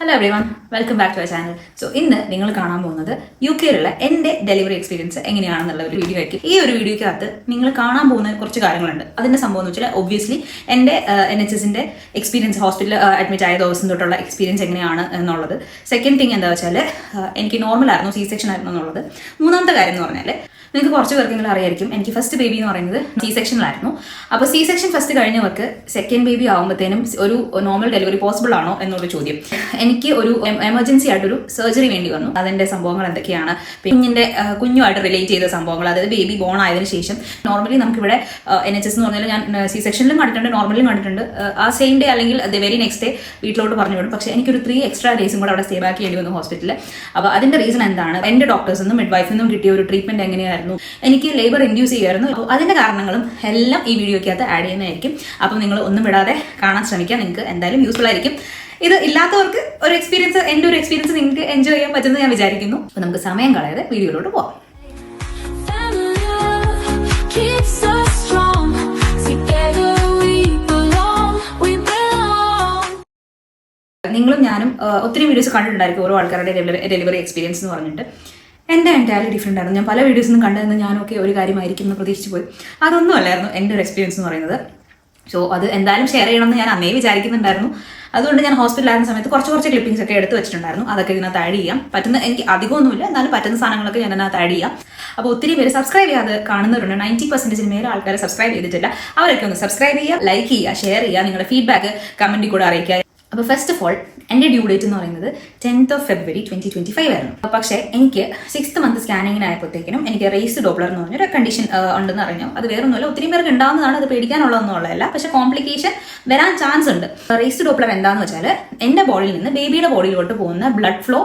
Hello everyone, welcome back to our channel. So ഇന്ന് നിങ്ങൾ കാണാൻ പോകുന്നത് UK-യിലുള്ള എൻ്റെ ഡെലിവറി എക്സ്പീരിയൻസ് എങ്ങനെയാണെന്നുള്ള ഒരു വീഡിയോ ആയിരിക്കും. ഈ ഒരു വീഡിയോയ്ക്കകത്ത് നിങ്ങൾ കാണാൻ പോകുന്ന കുറച്ച് കാര്യങ്ങളുണ്ട്. അതിൻ്റെ സംഭവം എന്ന് വെച്ചാൽ ഒബ്വിയസ്ലി എൻ്റെ NHSൻ്റെ എക്സ്പീരിയൻസ്, ഹോസ്പിറ്റലിൽ അഡ്മിറ്റ് ആയ ദിവസം തൊട്ടുള്ള എക്സ്പീരിയൻസ് എങ്ങനെയാണ് എന്നുള്ളത്. സെക്കൻഡ് തിങ് എന്താ വെച്ചാൽ എനിക്ക് നോർമൽ ആയിരുന്നു, സി സെക്ഷൻ ആയിരുന്നു എന്നുള്ളത്. മൂന്നാമത്തെ കാര്യം എന്ന് പറഞ്ഞാൽ നിങ്ങൾക്ക് കുറച്ച് പേർക്കെങ്കിലും അറിയായിരിക്കും, എനിക്ക് ഫസ്റ്റ് ബേബി എന്ന് പറയുന്നത് സി സെക്ഷനിലായിരുന്നു. അപ്പോൾ സി സെക്ഷൻ ഫസ്റ്റ് കഴിഞ്ഞവർക്ക് സെക്കൻഡ് ബേബി ആകുമ്പോഴത്തേനും ഒരു നോർമൽ ഡെലിവറി പോസിബിൾ ആണോ എന്നൊരു ചോദ്യം. എനിക്ക് ഒരു എമർജൻസി ആയിട്ടൊരു സർജറി വേണ്ടി വന്നു. അതിൻ്റെ സംഭവങ്ങൾ എന്തൊക്കെയാണ്, കുഞ്ഞുമായിട്ട് റിലേറ്റ് ചെയ്ത സംഭവങ്ങൾ, അതായത് ബേബി ബോൺ ആയതിനു ശേഷം നോർമലി നമുക്കിവിടെ NHS എന്ന് പറഞ്ഞാൽ ഞാൻ സി സെക്ഷനിലും കണ്ടിട്ടുണ്ട്, നോർമലിലും കണ്ടിട്ടുണ്ട്. ആ സെയിം ഡേ അല്ലെങ്കിൽ വെരി നെക്സ്റ്റ് ഡേ വീട്ടിലോട്ട് പറഞ്ഞു വിടും. പക്ഷേ എനിക്കൊരു 3 എക്സ്ട്രാ ഡേയ്സും കൂടെ അവിടെ സ്റ്റേ ബാക്ക് ചെയ്യേണ്ടി വന്നു ഹോസ്പിറ്റലിൽ. അപ്പോൾ അതിൻ്റെ റീസൺ എന്താണ്, എൻ്റെ ഡോക്ടേഴ്സിൽ നിന്നും മിഡ് വൈഫിൽ നിന്നും കിട്ടിയ ഒരു ട്രീറ്റ്മെൻറ്റ് എങ്ങനെയായിരുന്നു, എനിക്ക് ലേബർ ഇൻഡ്യൂസ് ചെയ്യുമായിരുന്നു. അപ്പോൾ അതിൻ്റെ കാരണങ്ങളും എല്ലാം ഈ വീഡിയോയ്ക്കകത്ത് ആഡ് ചെയ്യുന്നതായിരിക്കും. അപ്പം നിങ്ങൾ ഒന്നും വിടാതെ കാണാൻ ശ്രമിക്കുക, നിങ്ങൾക്ക് എന്തായാലും യൂസ്ഫുൾ ആയിരിക്കും. ഇത് ഇല്ലാത്തവർക്ക് ഒരു എക്സ്പീരിയൻസ്, എൻ്റെ ഒരു എക്സ്പീരിയൻസ് നിങ്ങൾക്ക് എൻജോയ് ചെയ്യാൻ പറ്റുമെന്ന് ഞാൻ വിചാരിക്കുന്നു. അപ്പോൾ നമുക്ക് സമയം കളയാതെ വീഡിയോയിലോട്ട് പോകാം. നിങ്ങളും ഞാനും ഒത്തിരി വീഡിയോസ് കണ്ടിട്ടുണ്ടായിരിക്കും, ഓരോ ആൾക്കാരുടെ ഡെലിവറി എക്സ്പീരിയൻസ് എന്ന് പറഞ്ഞിട്ട്. എൻ്റെ എൻറ്റയർലി ഡിഫറെൻ്റ് ആയിരുന്നു. ഞാൻ പല വീഡിയോസിനും കണ്ടതെന്ന് ഞാനൊക്കെ ഒരു കാര്യമായിരിക്കും എന്ന് പ്രതീക്ഷിച്ച് പോയി. അതൊന്നും അല്ലായിരുന്നു എൻ്റെ ഒരു എക്സ്പീരിയൻസ് എന്ന് പറയുന്നത്. സോ അത് എന്തായാലും ഷെയർ ചെയ്യണമെന്ന് ഞാൻ അന്നേ വിചാരിക്കുന്നുണ്ടായിരുന്നു. അതുകൊണ്ട് ഞാൻ ഹോസ്പിറ്റലായിരുന്ന സമയത്ത് കുറച്ച് ക്ലിപ്പിംഗ്സ് ഒക്കെ എടുത്ത് വെച്ചിട്ടുണ്ടായിരുന്നു. അതൊക്കെ ഇതിനകത്ത് ആഡ് ചെയ്യാം. പറ്റുന്ന, എനിക്ക് അധികമൊന്നുമില്ല, എന്നാലും പറ്റുന്ന സാധനങ്ങളൊക്കെ ഞാൻ അതിനകത്ത് ആഡ് ചെയ്യാം. അപ്പോൾ ഒത്തിരി പേര് സബ്സ്ക്രൈബ് ചെയ്യാതെ കാണുന്നവരുണ്ട്. 90% മേലെ ആൾക്കാർ സബ്സ്ക്രൈബ് ചെയ്തിട്ടില്ല. അവരൊക്കെ ഒന്ന് സബ്സ്ക്രൈബ് ചെയ്യുക, ലൈക്ക് ചെയ്യുക, ഷെയർ ചെയ്യുക, നിങ്ങളുടെ ഫീഡ്ബാക്ക് കമൻറ്റിൽ കൂടെ അറിയിക്കുക. അപ്പോൾ ഫസ്റ്റ് ഓഫ് ഓൾ എൻ്റെ ഡ്യൂ ഡേറ്റ് എന്ന് പറയുന്നത് 10th of February 2025 ആയിരുന്നു. പക്ഷേ എനിക്ക് 6th മന്ത് സ്കാനിങ്ങിനായപ്പോഴത്തേക്കിനും എനിക്ക് റേസ് ഡോപ്ലർ എന്ന് പറഞ്ഞൊരു കണ്ടീഷൻ ഉണ്ടെന്ന് അറിഞ്ഞു. അത് വേറൊന്നുമല്ല, ഒത്തിരി പേർക്ക് ഉണ്ടാവുന്നതാണ്, അത് പേടിക്കാനുള്ളതൊന്നുമുള്ളതല്ല. പക്ഷേ കോംപ്ലിക്കേഷൻ വരാൻ ചാൻസ് ഉണ്ട്. റേസ് ഡോപ്ലർ എന്താണെന്ന് വെച്ചാൽ എൻ്റെ ബോഡിയിൽ നിന്ന് ബേബിയുടെ ബോഡിയിലോട്ട് പോകുന്ന ബ്ലഡ് ഫ്ലോ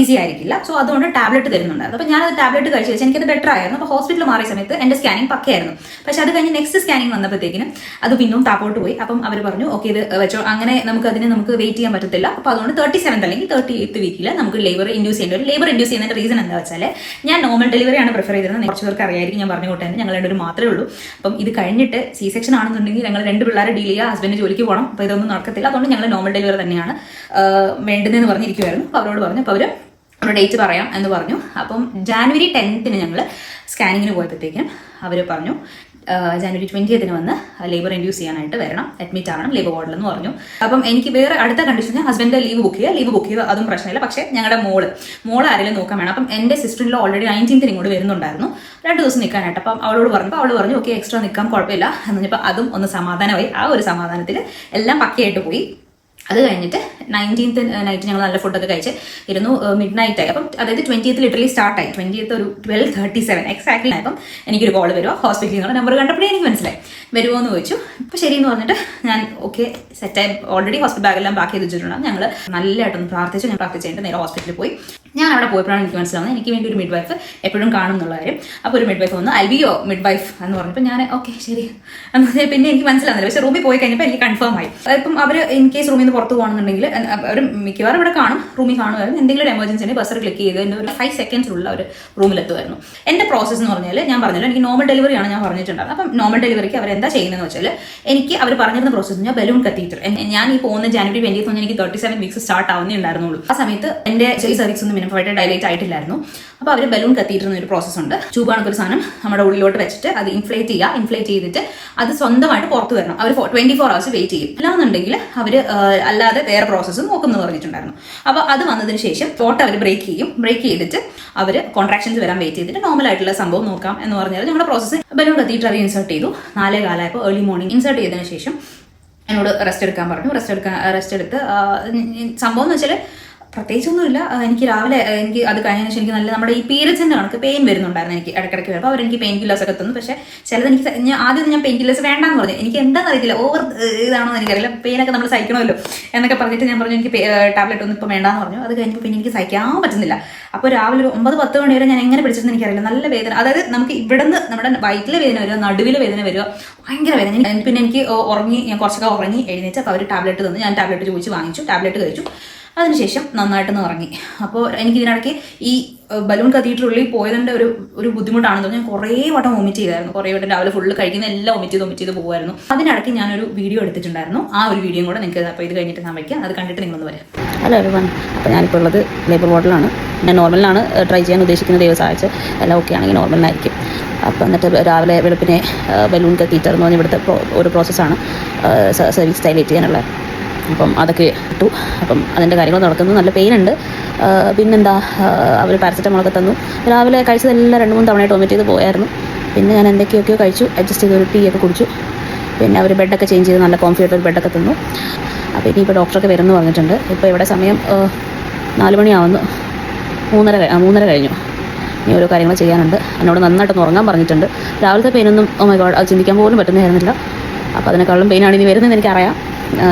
ഈസി ആയിരിക്കില്ല. സോ അതുകൊണ്ട് ടാബ്ലറ്റ് തരുന്നുണ്ടായിരുന്നു. അപ്പോൾ ഞാനത് ടാബ്ലറ്റ് കഴിച്ച് വെച്ചാൽ എനിക്കത് ബെറ്റർ ആയിരുന്നു. അപ്പോൾ ഹോസ്പിറ്റലിൽ മാറിയ സമയത്ത് എൻ്റെ സ്കാനിങ് പക്കയായിരുന്നു. പക്ഷേ അത് കഴിഞ്ഞ് നെക്സ്റ്റ് സ്കാനിങ് വന്നപ്പോഴത്തേക്കിനും അത് പിന്നും താപ്പോട്ട് പോയി. അപ്പം അവർ പറഞ്ഞു, ഓക്കെ ഇത് വെച്ചോ, അങ്ങനെ നമുക്ക് വെയിറ്റ് ചെയ്യാൻ പറ്റത്തില്ല. അപ്പോൾ അതുകൊണ്ട് 37th അല്ലെങ്കിൽ 38th വീക്കിൽ നമുക്ക് ലേബർ ഇൻഡ്യൂസ് ചെയ്യേണ്ടി വരും. ലേബർ ഇൻഡ്യൂസ് ചെയ്യുന്നതിന്റെ റീസൺ എന്താ വെച്ചാൽ ഞാൻ നോർമൽ ഡെലിവറി ആണ് പ്രിഫർ ചെയ്തിരുന്നത്. കുറച്ച് പേർക്ക് അറിയായിരിക്കും, ഞാൻ പറഞ്ഞു കൊടുത്തത് ഞങ്ങൾ രണ്ടുപേരും മാത്രമേ ഉള്ളൂ. അപ്പം ഇത് കഴിഞ്ഞിട്ട് സി സെക്ഷൻ ആണെന്നുണ്ടെങ്കിൽ ഞങ്ങൾ 2 പിള്ളേരെ ഡീൽ ചെയ്യുക, ഹസ്ബൻഡ് ജോലിക്ക് പോകണം. അപ്പോൾ ഇതൊന്നും നടക്കത്തില്ല. അതുകൊണ്ട് ഞങ്ങൾ നോർമൽ ഡെലിവറി തന്നെയാണ് വേണ്ടതെന്ന് പറഞ്ഞിരിക്കുമായിരുന്നു. അപ്പോൾ അവരോട് പറഞ്ഞു, അപ്പോൾ അവർ ഡേറ്റ് പറയാം എന്ന് പറഞ്ഞു. അപ്പം January 10th ഞങ്ങൾ സ്കാനിങ്ങിന് പോയപ്പോഴത്തേക്കും അവർ പറഞ്ഞു January 20th വന്ന് ലേബർ ഇൻഡ്യൂസ് ചെയ്യാനായിട്ട് വരണം, അഡ്മിറ്റ് ആവണം ലേബർ വാർഡിലെന്ന് പറഞ്ഞു. അപ്പം എനിക്ക് വേറെ അടുത്ത കണ്ടീഷൻ, ഹസ്ബൻഡ് ലീവ് ബുക്ക് ചെയ്ത് അതും പ്രശ്നമില്ല. പക്ഷേ ഞങ്ങളുടെ മോള് ആരെങ്കിലും നോക്കാൻ വേണം. അപ്പം എൻ്റെ സിസ്റ്ററിൽ ഓൾറെഡി 19th ഇങ്ങോട്ട് വരുന്നുണ്ടായിരുന്നു 2 ദിവസം നിൽക്കാനായിട്ട്. അപ്പം അവളോട് പറഞ്ഞു ഓക്കെ എക്സ്ട്രാ നിൽക്കാൻ കുഴപ്പമില്ല എന്ന് പറഞ്ഞപ്പോൾ അതും ഒന്ന് സമാധാനമായി. ആ ഒരു സമാധാനത്തിൽ എല്ലാം പക്കയായിട്ട് പോയി. അത് കഴിഞ്ഞിട്ട് 19th നൈറ്റ് ഞങ്ങൾ നല്ല ഫുഡൊക്കെ കഴിച്ച് ഇരുന്നു. മിഡ് നൈറ്റ് ആയി. അപ്പം അതായത് 20th ലിറ്ററലി സ്റ്റാർട്ടായി. 20th ഒരു 12:37 എക്സാക്ട്ലി ആയപ്പം എനിക്കൊരു കോൾ വരുമോ, ഹോസ്പിറ്റലിൽ നിന്നുള്ള നമ്പർ കണ്ടപ്പോഴേ എനിക്ക് മനസ്സിലായി. വരുമോ എന്ന് ചോദിച്ചു. അപ്പോൾ ശരിയെന്ന് പറഞ്ഞിട്ട് ഞാൻ ഓക്കെ സെറ്റായി. ഓൾറെഡി ഹോസ്പിറ്റൽ ബാഗെല്ലാം പാക്ക് ചെയ്ത് വെച്ചിട്ടുണ്ടാകും. ഞങ്ങൾ നല്ലതായിട്ടൊന്ന് പ്രാർത്ഥിച്ചു. ഞാൻ പ്രാർത്ഥിച്ചിട്ട് നേരെ ഹോസ്പിറ്റലിൽ പോയി. ഞാൻ അവിടെ പോയപ്പോഴാണ് എനിക്ക് മനസ്സിലാവുന്നത് എനിക്ക് വേണ്ടി ഒരു മിഡ് വൈഫ് എപ്പോഴും കാണും എന്നുള്ള കാര്യം. അപ്പോൾ ഒരു മിഡ് വൈഫ് വന്നു, അൽബിയോ മിഡ് വൈഫ് എന്ന് പറഞ്ഞപ്പോൾ ഞാൻ ഓക്കെ ശരി എന്ന് പറഞ്ഞാൽ പിന്നെ എനിക്ക് മനസ്സിലാവുന്നില്ല. പക്ഷേ റൂമിൽ പോയി കഴിഞ്ഞപ്പോൾ എനിക്ക് കൺഫേം ആയി. ഇപ്പം അവർ ഇൻ കേസ് റൂമിൽ നിന്ന് പുറത്ത് പോകുകയാണെന്നുണ്ടെങ്കിൽ അവർ മിക്കവാറും ഇവിടെ കാണും, റൂമിൽ കാണുമായിരുന്നു. എന്തെങ്കിലും ഒരു എമർജൻസി ഉണ്ടെങ്കിൽ ബസ്സർ ക്ലിക്ക് ചെയ്ത് എൻ്റെ ഒരു 5 seconds അവർ റൂമിലെത്തുമായിരുന്നു. എൻ്റെ പ്രോസസ്സ് എന്ന് പറഞ്ഞാൽ ഞാൻ പറഞ്ഞല്ലോ, എനിക്ക് നോർമൽ ഡെലിവറിയാണ് ഞാൻ പറഞ്ഞിട്ടുണ്ടായിരുന്നു. അപ്പം നോർമൽ ഡെലിവറിക്ക് അവർ എന്താ ചെയ്യുന്നതെന്ന് വെച്ചാൽ എനിക്ക് അവർ പറഞ്ഞിരുന്ന പ്രോസസ്സ് ഞാൻ ബലൂൺ കത്തീറ്റർ. ഞാൻ ഈ പോകുന്ന January 20th എനിക്ക് 37 weeks സ്റ്റാർട്ട് ആവുന്നേ ഉണ്ടായിരുന്നുള്ളൂ. ആ സമയത്ത് എൻ്റെ സർവീസ് ഒന്നും മിനിമമായിട്ട് ഡയലേറ്റ് ആയിട്ടില്ലായിരുന്നു. അപ്പോൾ അവർ ബലൂൺ കത്തീറ്റർ എന്നൊരു പ്രോസസ്സ് ഉണ്ട്. ട്യൂബാണൊക്കെ സാധനം നമ്മുടെ ഉള്ളിലോട്ട് വെച്ചിട്ട് അത് ഇൻഫ്ലേറ്റ് ചെയ്തിട്ട് അത് സ്വന്തമായിട്ട് പുറത്ത് വരണം. അവർ 24 hours വെയിറ്റ് ചെയ്യും. അല്ലാന്നുണ്ടെങ്കിൽ അവർ അല്ലാതെ വേറെ പ്രോസസ്സ് നോക്കുമെന്ന് പറഞ്ഞിട്ടുണ്ടായിരുന്നു. അപ്പോൾ അത് വന്നതിന് ശേഷം ഫോട്ടോ അവർ ബ്രേക്ക് ചെയ്തിട്ട് അവർ കോൺട്രാക്ഷൻസ് വരാൻ വെയിറ്റ് ചെയ്തിട്ട് നോർമൽ ആയിട്ടുള്ള സംഭവം നോക്കാം എന്ന് പറഞ്ഞാൽ ഞങ്ങളുടെ പ്രോസസ്സ് ബലൂൺ കത്തീറ്റർ അവർ ഇൻസേർട്ട് ചെയ്തു. 4:15 ഏർലി മോർണിംഗ് ഇൻസേർട്ട് ചെയ്തതിന് ശേഷം എന്നോട് റെസ്റ്റ് എടുക്കാൻ പറഞ്ഞു. റെസ്റ്റ് എടുത്ത് സംഭവം എന്ന് വെച്ചാൽ പ്രത്യേകിച്ചൊന്നുമില്ല. എനിക്ക് രാവിലെ എനിക്ക് അത് കഴിഞ്ഞതിന് ശേഷം എനിക്ക് നല്ല നമ്മുടെ ഈ പീരിയഡ്സിൻ്റെ കണക്ക് പെയിൻ വരുന്നുണ്ടായിരുന്നു. എനിക്ക് ഇടയ്ക്കിടയ്ക്ക് വരുമ്പോൾ അവരെനിക്ക് പെയിൻ കില്ലേഴ്സ് ഒക്കെ തന്നു. പക്ഷേ ചിലത് ആദ്യം ഞാൻ പെയിൻ കില്ലേഴ്സ് വേണ്ടാന്ന് പറഞ്ഞു. എനിക്ക് എന്താണെന്ന് അറിയത്തില്ല, ഓവർ ഇതാണോ എന്ന് എനിക്കറിയില്ല. പെയിനൊക്കെ നമ്മൾ സഹിക്കണമല്ലോ എന്നൊക്കെ പറഞ്ഞിട്ട് ഞാൻ പറഞ്ഞു എനിക്ക് ടാബ്ലറ്റ് ഒന്നും ഇപ്പോൾ വേണ്ടാന്ന് പറഞ്ഞു. അത് കഴിഞ്ഞപ്പോൾ പിന്നെ എനിക്ക് സഹിക്കാൻ പറ്റുന്നില്ല. അപ്പോൾ രാവിലെ ഒരു 9-10 മണി വരെ ഞാൻ എങ്ങനെ പിടിച്ചതെന്ന് എനിക്കറിയില്ല. നല്ല വേദന, അതായത് നമുക്ക് ഇവിടുന്ന് നമ്മുടെ വയറ്റിലെ വേദന വരിക, നടുവിലെ വേദന വരിക, ഭയങ്കര വേദന. പിന്നെ എനിക്ക് ഞാൻ കുറച്ചൊക്കെ ഉറങ്ങി എഴുന്നേറ്റ്. അപ്പോൾ അവർ ടാബ്ലറ്റ് തന്നു. ഞാൻ ടാബ്ലറ്റ് ചോദിച്ച് വാങ്ങിച്ചു, ടാബ്ലറ്റ് കഴിച്ചു. അതിനുശേഷം നന്നായിട്ടൊന്ന് ഉറങ്ങി. അപ്പോൾ എനിക്ക് ഇതിനിടയ്ക്ക് ഈ ബലൂൺ കത്തീറ്ററുള്ളിൽ പോയതിൻ്റെ ഒരു ബുദ്ധിമുട്ടാണെന്ന് ഞാൻ കുറേ വട്ടം വൊമിറ്റ് ചെയ്തായിരുന്നു. കുറേ വട്ടം രാവിലെ ഫുള്ള് കഴിക്കുന്ന എല്ലാം വൊമിറ്റ് ചെയ്ത് പോകുമായിരുന്നു. അതിനിടയ്ക്ക് ഞാനൊരു വീഡിയോ എടുത്തിട്ടുണ്ടായിരുന്നു. ആ ഒരു വീഡിയോ കൂടെ നിങ്ങൾക്ക് അപ്പോൾ ഇത് കഴിഞ്ഞിട്ട് ഞാൻ വയ്ക്കാം. അത് കണ്ടിട്ട് നിങ്ങളൊന്ന് വരാം. Hello everyone. അപ്പോൾ ഞാനിപ്പോൾ ഉള്ളത് ലേബർ വാർഡിലാണ്. ഞാൻ നോർമലിനാണ് ട്രൈ ചെയ്യാൻ ഉദ്ദേശിക്കുന്നത്. ദൈവം സഹായിച്ച് എല്ലാം ഓക്കെ ആണെങ്കിൽ നോർമലിനായിരിക്കും. അപ്പോൾ എന്നിട്ട് രാവിലെ വെളുപ്പിനെ ബലൂൺ കത്തീറ്റർ എന്ന് പറഞ്ഞാൽ ഇവിടുത്തെ ഒരു പ്രോസസ്സാണ് സർവീസ് ഡയലേറ്റ് ചെയ്യാനുള്ള. അപ്പം അതൊക്കെ ഇട്ടു. അപ്പം അതിൻ്റെ കാര്യങ്ങൾ നടക്കുന്നു. നല്ല പെയിൻ ഉണ്ട്. പിന്നെന്താ, അവർ പാരസെറ്റമോളൊക്കെ തന്നു. രാവിലെ കഴിച്ചതെല്ലാം 2-3 തവണയായിട്ട് വൊമിറ്റ് ചെയ്ത് പോയായിരുന്നു. പിന്നെ ഞാൻ എന്തൊക്കെയൊക്കെയോ കഴിച്ചു, അഡ്ജസ്റ്റ് ചെയ്ത് ഒരു ടീ ഒക്കെ കുടിച്ചു. പിന്നെ അവർ ബെഡൊക്കെ ചേഞ്ച് ചെയ്ത് നല്ല കോംഫി ആയിട്ട് ഒരു ബെഡൊക്കെ തന്നു. അപ്പോൾ ഇനിയിപ്പോൾ ഡോക്ടറൊക്കെ വരുമെന്ന് പറഞ്ഞിട്ടുണ്ട്. ഇപ്പോൾ ഇവിടെ സമയം 4 മണിയാവുന്നു. 3:30 കഴിഞ്ഞു. ഇനി ഓരോ കാര്യങ്ങൾ ചെയ്യാനുണ്ട്. എന്നോട് നന്നായിട്ടൊന്ന് ഉറങ്ങാൻ പറഞ്ഞിട്ടുണ്ട്. രാവിലത്തെ പെയിനൊന്നും മൈ ഗോഡ് അത് ചിന്തിക്കാൻ പോലും പറ്റുന്നതായിരുന്നില്ല. അപ്പോൾ അതിനേക്കാളും പെയിനാണ് ഇനി വരുന്നതെന്ന് എനിക്കറിയാം.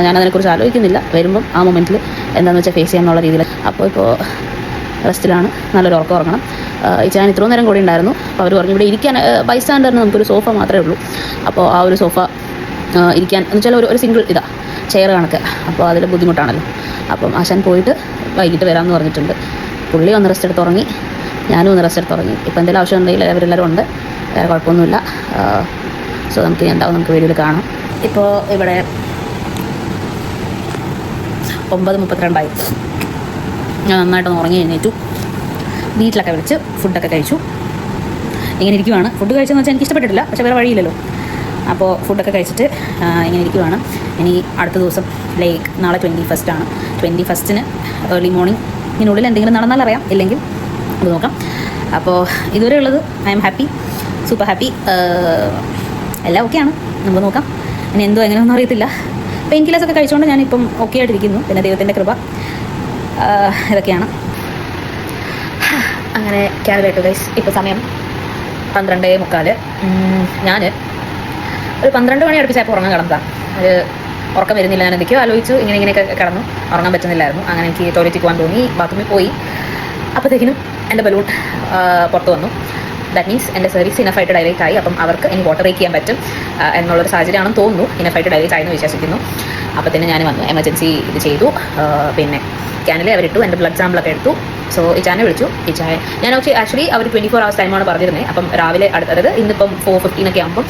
ഞാനതിനെക്കുറിച്ച് ആലോചിക്കുന്നില്ല. വരുമ്പം ആ മൊമെൻറ്റിൽ എന്താണെന്ന് വെച്ചാൽ ഫേസ് ചെയ്യാമെന്നുള്ള രീതിയിൽ. അപ്പോൾ റെസ്റ്റിലാണ്. നല്ലൊരു ഉറക്കം ഉറങ്ങണം. ഞാൻ ഇത്രയും നേരം കൂടി ഉണ്ടായിരുന്നു. അപ്പോൾ അവർ പറഞ്ഞു ഇവിടെ ഇരിക്കാൻ ബൈസ്റ്റാൻഡറിന് നമുക്കൊരു സോഫ മാത്രമേ ഉള്ളൂ. അപ്പോൾ ആ ഒരു സോഫ ഇരിക്കാൻ എന്ന് വെച്ചാൽ ഒരു സിംഗിൾ ചെയർ കണക്ക്. അപ്പോൾ അതിൽ ബുദ്ധിമുട്ടാണല്ലോ. അപ്പം ആശാൻ പോയിട്ട് വൈകിട്ട് വരാമെന്ന് പറഞ്ഞിട്ടുണ്ട്. പുള്ളി ഒന്ന് റെസ്റ്റ് എടുത്ത് ഉറങ്ങി, ഞാനും ഒന്ന് റെസ്റ്റ് എടുത്ത് ഉറങ്ങി. ഇപ്പോൾ എന്തെങ്കിലും ആവശ്യം ഉണ്ടെങ്കിൽ അവരെല്ലാവരും ഉണ്ട്. വേറെ കുഴപ്പമൊന്നുമില്ല. സോ നമുക്ക് നമുക്ക് വീഡിയോയിൽ കാണാം. ഇപ്പോൾ ഇവിടെ 9:32 ഞാൻ നന്നായിട്ടൊന്ന് ഉറങ്ങി എഴുന്നേറ്റു. വീട്ടിലൊക്കെ വിളിച്ച് ഫുഡൊക്കെ കഴിച്ചു. ഇങ്ങനെ ഇരിക്കുവാണ്. ഫുഡ് കഴിച്ചതെന്ന് വെച്ചാൽ എനിക്ക് ഇഷ്ടപ്പെട്ടിട്ടില്ല, പക്ഷേ വേറെ വഴിയില്ലല്ലോ. അപ്പോൾ ഫുഡൊക്കെ കഴിച്ചിട്ട് ഇങ്ങനെ ഇരിക്കുവാണ്. ഇനി അടുത്ത ദിവസം നാളെ 21st ആണ്. 21st ഏർലി മോർണിംഗ് ഇതിനുള്ളിൽ എന്തെങ്കിലും നടന്നാൽ അറിയാം, ഇല്ലെങ്കിൽ അത് നോക്കാം. അപ്പോൾ ഇതുവരെ ഉള്ളത് I am happy, super happy. എല്ലാം ഓക്കെയാണ്. നമുക്ക് നോക്കാം. ഇനി എന്തോ എങ്ങനെയൊന്നും അറിയത്തില്ല. പെയിൻ കില്ലേഴ്സൊക്കെ കഴിച്ചുകൊണ്ട് ഞാനിപ്പം ഓക്കെ ആയിട്ടിരിക്കുന്നു. പിന്നെ ദൈവത്തിൻ്റെ കൃപ. ഇതൊക്കെയാണ്. അങ്ങനെ ക്യാബിലേറ്റ് ഗൈസ്. ഇപ്പോൾ സമയം 12:45. ഞാൻ ഒരു 12 മണി അടുപ്പിച്ചായപ്പോൾ ഉറങ്ങാൻ കിടന്നതാണ്. ഒരു ഉറക്കം വരുന്നില്ല. ഞാൻ എന്തൊക്കെയോ ആലോചിച്ചു. ഇങ്ങനെയൊക്കെ കിടന്നു. ഉറങ്ങാൻ പറ്റുന്നില്ലായിരുന്നു. അങ്ങനെ എനിക്ക് ടോയ്ലറ്റിൽ പോകാൻ തോന്നി. ബാത്റൂമിൽ പോയി. അപ്പോഴത്തേക്കിനും എൻ്റെ ബലൂൺ പുറത്ത് വന്നു. ദാറ്റ് മീൻസ് എൻ്റെ സർവീസ് ഇനഫായിട്ട് ഡയലേറ്റ് ആയി. അപ്പം അവർക്ക് ഇനി വാട്ടർ ബ്രേക്ക് ചെയ്യാൻ പറ്റും എന്നുള്ളൊരു സാഹചര്യമാണെന്ന് തോന്നുന്നു. ഇനഫായിട്ട് ഡയലേറ്റ് ആയെന്ന് വിശ്വസിക്കുന്നു. അപ്പോൾ തന്നെ ഞാൻ വന്നു. എമർജൻസി ഇത് ചെയ്തു. പിന്നെ ക്യാനിൽ അവരിട്ടു. എൻ്റെ ബ്ലഡ് സാമ്പിളൊക്കെ എടുത്തു. സോ ഇച്ചാനെ വിളിച്ചു. ഇച്ചായ ഞാൻ ആക്ച്വലി അവർ 24 hours ടൈമാണ് പറഞ്ഞിരുന്നത്. അപ്പം രാവിലെ അതായത് ഇന്നിപ്പം 4:15 ആകുമ്പോൾ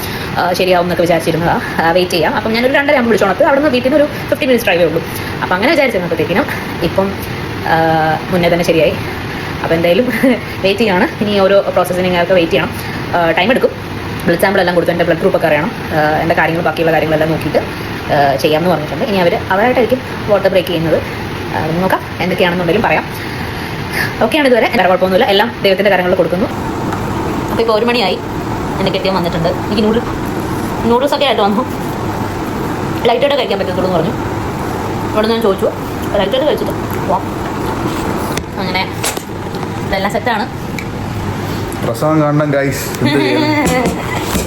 ശരിയാവും എന്നൊക്കെ വിചാരിച്ചിരുന്നതാണ്. വെയിറ്റ് ചെയ്യാം. അപ്പം ഞാനൊരു 2:30 ആകുമ്പോൾ വിളിച്ചോണത്ത്. അവിടെ നിന്ന് വീട്ടിൽ നിന്ന് ഒരു 15 minutes ഡ്രൈവേ ഉള്ളൂ. അപ്പം അങ്ങനെ വിചാരിച്ചിരുന്നപ്പോഴത്തേക്കിനും ഇപ്പം മുന്നേ തന്നെ ശരിയായി. അപ്പോൾ എന്തായാലും വെയിറ്റ് ചെയ്യണം. ഇനി ഓരോ പ്രോസസ്സിന് ഞങ്ങൾക്ക് വെയിറ്റ് ചെയ്യണം. ടൈം എടുക്കും. ബ്ലഡ് സാമ്പിൾ എല്ലാം കൊടുത്തു. എൻ്റെ ബ്ലഡ് ഗ്രൂപ്പൊക്കെ അറിയണം. എൻ്റെ കാര്യങ്ങൾ ബാക്കിയുള്ള കാര്യങ്ങളെല്ലാം നോക്കിയിട്ട് ചെയ്യാമെന്ന് പറഞ്ഞിട്ടുണ്ട്. ഇനി അവരായിട്ടായിരിക്കും വാട്ടർ ബ്രേക്ക് ചെയ്യുന്നത്. നോക്കാം എന്തൊക്കെയാണെന്നുണ്ടെങ്കിലും പറയാം. ഓക്കെയാണ് ഇതുവരെ. വേറെ കുഴപ്പമൊന്നുമില്ല. എല്ലാം ദൈവത്തിൻ്റെ കാര്യങ്ങൾ കൊടുക്കുന്നു. അപ്പോൾ ഇപ്പോൾ 1 മണിയായി. എൻ്റെ കെട്ടിയം വന്നിട്ടുണ്ട്. എനിക്ക് നൂഡിൽസൊക്കെ ആയിട്ട് വന്നു. ലൈറ്റായിട്ട് കഴിക്കാൻ പറ്റത്തുള്ളൂ എന്ന് പറഞ്ഞു. അവിടെ ഞാൻ ചോദിച്ചു. ലൈറ്റായിട്ട് കഴിച്ചിട്ട് പോവാം. അങ്ങനെ ഇതെല്ലാം സെറ്റാണ്. പ്രസവം കാണണം ഗൈസ്.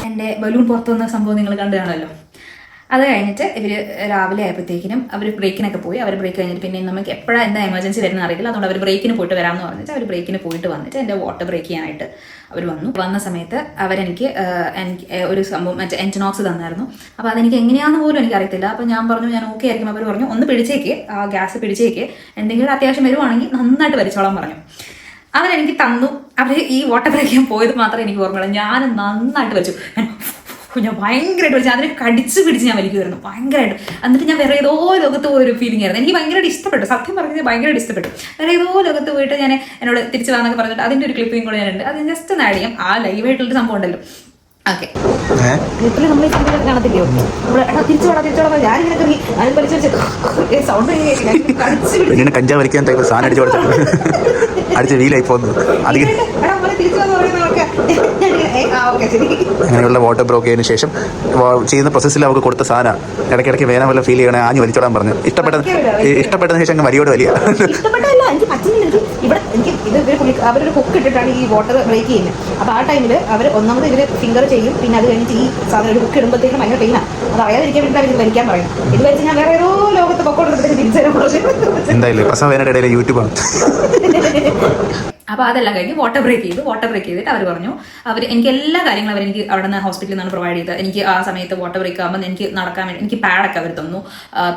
എൻ്റെ ബലൂൺ പുറത്തു വന്ന സംഭവം നിങ്ങൾ കണ്ടു കാണുമല്ലോ. അത് കഴിഞ്ഞിട്ട് ഇവർ രാവിലെ ആയപ്പോഴത്തേക്കിനും അവർ ബ്രേക്കിനൊക്കെ പോയി. അവർ ബ്രേക്ക് കഴിഞ്ഞിട്ട് പിന്നെ നമുക്ക് എപ്പോഴാണ് എന്താ എമർജൻസി വരുന്ന അറിയില്ല. അതുകൊണ്ട് അവർ ബ്രേക്കിന് പോയിട്ട് വരാമെന്ന് പറഞ്ഞിട്ട് അവർ ബ്രേക്കിന് പോയിട്ട് വന്നിട്ട് എൻ്റെ വാട്ടർ ബ്രേക്ക് ചെയ്യാനായിട്ട് അവർ വന്ന സമയത്ത് അവരെനിക്ക് ഒരു സംഭവം മറ്റേ എൻറ്റനോക്സ് തന്നായിരുന്നു. അപ്പോൾ അതെനിക്ക് എങ്ങനെയാണെന്ന് പോലും എനിക്കറിയത്തില്ല. അപ്പോൾ ഞാൻ പറഞ്ഞു ഞാൻ ഓക്കെ ആയിരിക്കും. അവർ പറഞ്ഞു ഒന്ന് പിടിച്ചേക്ക്, ആ ഗ്യാസ് പിടിച്ചേക്ക്, എന്തെങ്കിലും അത്യാവശ്യം വരുവാണെങ്കിൽ നന്നായിട്ട് വലിച്ചോളാൻ പറഞ്ഞു. അവരെനിക്ക് തന്നു. അവർ ഈ വാട്ടർ ബ്രേക്ക് ചെയ്യാൻ പോയത് മാത്രമേ എനിക്ക് ഓർമ്മയുള്ളൂ. ഞാൻ നന്നായിട്ട് വലിച്ചു. ഞാൻ ഭയങ്കരമായിട്ട് വലിച്ചു. അതിനെ കടിച്ച് പിടിച്ച് ഞാൻ വലിക്കുമായിരുന്നു ഭയങ്കരമായിട്ട്. എന്നിട്ട് ഞാൻ വേറെ ഏതോ ലോകത്ത് പോയൊരു ഫീലിംഗ് ആയിരുന്നു. എനിക്ക് ഭയങ്കരമായിട്ട് ഇഷ്ടപ്പെട്ടു. സത്യം പറഞ്ഞാൽ ഭയങ്കരമായിട്ട് ഇഷ്ടപ്പെട്ടു. വേറെ ഏതോ ലോകത്ത് പോയിട്ട് ഞാൻ എന്നോട് തിരിച്ചു വന്നൊക്കെ പറഞ്ഞിട്ട് അതിൻ്റെ ഒരു ക്ലിപ്പിംഗ് കൂടെ ഞാനുണ്ട്. അത് ജസ്റ്റ് ഒന്ന് ആഡ് ചെയ്യാം. ആ ലൈവായിട്ടുള്ളൊരു സംഭവം ഉണ്ടല്ലോ. ഓക്കെ, ക്ലിപ്പിൽ നമ്മൾ ഈ സംഭവം കാണത്തില്ലയോ? നമ്മൾ തിരിച്ചോടാ ഞാനിങ്ങനെ സൗണ്ട് കഞ്ചാവ് വലിക്കാൻ സാധനം അടിച്ച് വീലായി പോകുന്നത് അധികം. അങ്ങനെയുള്ള വാട്ടർ ബ്രോക്ക് ചെയ്തതിനു ശേഷം ചെയ്യുന്ന പ്രോസസ്സിൽ അവർക്ക് കൊടുത്ത സാധനം ഇടയ്ക്കിടയ്ക്ക് വേന വല്ല ഫീൽ ചെയ്യണേ ആഞ്ഞു വലിച്ചോടാൻ പറഞ്ഞു. ഇഷ്ടപ്പെട്ടതിന് ശേഷം അങ്ങ് വലിയോട് വലിയ ഇവിടെ എനിക്ക് അവരൊരു ഹുക്ക് ഇട്ടിട്ടാണ് ഈ വാട്ടർ ബ്രേക്ക് ചെയ്യുന്നത്. അപ്പോൾ ആ ടൈമിൽ അവർ ഒന്നാമത് ഇവർ ഫിംഗർ ചെയ്യും. പിന്നെ അത് കഴിഞ്ഞിട്ട് ഈ സാധനം ഒരു ഹുക്ക് ഇടുമ്പോഴത്തേക്കും ഭയങ്കര പെയിനാണ്. അത് അറിയാതിരിക്കാൻ വേണ്ടിയിട്ടാണ് ഇത് വലിക്കാൻ പറയുന്നത്. ഇത് വെച്ച് ഞാൻ വേറെ ഏതോ ലോകത്ത് പൊക്കോട്ട് തിരിച്ചു തരാൻ പറഞ്ഞു. എന്തായാലും പ്രസവ വേനയുടെ ഇടയിൽ യൂട്യൂബാണ്. അപ്പോൾ അതെല്ലാം കഴിഞ്ഞ് വാട്ടർ ബ്രേക്ക് ചെയ്തിട്ട് അവർ പറഞ്ഞു എനിക്ക് എല്ലാ കാര്യങ്ങളും എനിക്ക് അവിടെ നിന്ന് ഹോസ്പിറ്റലിൽ നിന്നാണ് പ്രൊവൈഡ് ചെയ്തത്. എനിക്ക് ആ സമയത്ത് വാട്ടർ ബ്രേക്ക് ആകുമ്പോൾ എനിക്ക് നടക്കാൻ വേണ്ടി എനിക്ക് പാഡൊക്കെ അവർ തന്നു.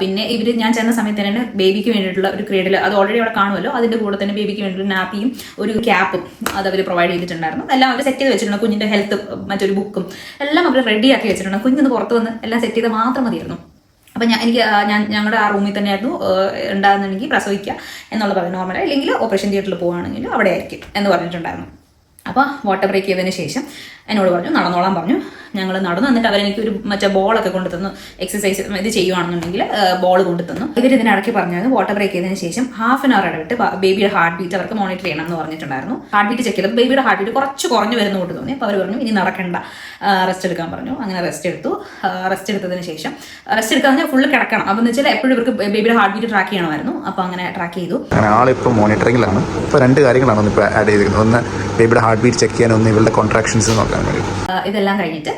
പിന്നെ ഞാൻ ചെന്ന സമയത്ത് തന്നെ ബേബിക്ക് വേണ്ടിയിട്ടുള്ള ഒരു ക്രേഡിൽ അത് ഓൾറെഡി അവിടെ കാണുമല്ലോ, അതിൻ്റെ കൂടെ തന്നെ ബേബിക്ക് വേണ്ടിയിട്ടുള്ള നാപ്പിയും ഒരു ക്യാപ്പും അത് അവർ പ്രൊവൈഡ് ചെയ്തിട്ടുണ്ടായിരുന്നു. എല്ലാം അവർ സെറ്റ് ചെയ്ത് വെച്ചിട്ടുണ്ട്. കുഞ്ഞിൻ്റെ ഹെൽത്ത് മറ്റൊരു ബുക്കും എല്ലാം അവർ റെഡിയാക്കി വെച്ചിട്ടുണ്ട്. കുഞ്ഞിന്ന് പുറത്ത് വന്ന് എല്ലാം സെറ്റ് ചെയ്ത് മാത്രം മതിയായിരുന്നു. അപ്പം ഞങ്ങളുടെ ആ റൂമിൽ തന്നെയായിരുന്നു ഉണ്ടാകുന്നുണ്ടെങ്കിൽ പ്രസവിക്കുക എന്നുള്ളത് പറഞ്ഞു. നോർമലായി അല്ലെങ്കിൽ ഓപ്പറേഷൻ തിയേറ്ററിൽ പോവുകയാണെങ്കിൽ അവിടെ ആയിരിക്കും എന്ന് പറഞ്ഞിട്ടുണ്ടായിരുന്നു. അപ്പോൾ വാട്ടർ ബ്രേക്ക് ചെയ്തതിന് ശേഷം എന്നോട് പറഞ്ഞു നടന്നോളാൻ പറഞ്ഞു. ഞങ്ങൾ നടന്നു. എന്നിട്ട് അവരെനിക്ക് ഒരു മറ്റേ ബോളൊക്കെ കൊണ്ടു തന്നു. എക്സസൈസ് ഇത് ചെയ്യുകയാണെന്നുണ്ടെങ്കിൽ ബോൾ കൊണ്ടു തന്നു. ഇതിനിടയ്ക്ക് പറഞ്ഞത് വാട്ടർ ബ്രേക്ക് ചെയ്തതിന് ശേഷം ഹാഫ് ആൻ അവർ ഇടവിട്ട് ബേബിയുടെ ഹാർട്ട് ബീറ്റ് അവർക്ക് മോണിറ്റർ ചെയ്യണം എന്ന് പറഞ്ഞിട്ടുണ്ടായിരുന്നു. ഹാർട്ട് ബീറ്റ് ചെക്ക് ചെയ്തപ്പോൾ ബേബിയുടെ ഹാർട്ട് ബീറ്റ് കുറച്ച് കുറഞ്ഞു വരുന്ന കൊണ്ട് തോന്നി. അപ്പോൾ അവർ പറഞ്ഞു ഇനി നടക്കണ്ട, റെസ്റ്റ് എടുക്കാൻ പറഞ്ഞു. അങ്ങനെ റെസ്റ്റ് എടുത്തു. റെസ്റ്റ് എടുത്തതിന് ശേഷം റെസ്റ്റ് എടുക്കാൻ ഫുള്ള് കിടക്കണം. അപ്പോൾ എന്ന് വെച്ചാൽ എപ്പോഴും ഇവർക്ക് ബേബിയുടെ ഹാർട്ട് ബീറ്റ് ട്രാക്ക് ചെയ്യണമായിരുന്നു. അപ്പോൾ അങ്ങനെ ട്രാക്ക് ചെയ്തു. ആളിപ്പോൾ മോണിറ്ററിംഗിലാണ്. ഇപ്പോൾ 2 കാര്യങ്ങളാണ് ഇപ്പോൾ ആഡ് ചെയ്തിരിക്കുന്നത്. ഒന്ന് ബേബിയുടെ ഹാർട്ട് ബീറ്റ് ചെക്ക് ചെയ്യാൻ, ഒന്ന് ഇവരുടെ കോൺട്രാക്ഷൻസ് നോക്കാൻ വേണ്ടി. ഇതെല്ലാം കഴിഞ്ഞിട്ട്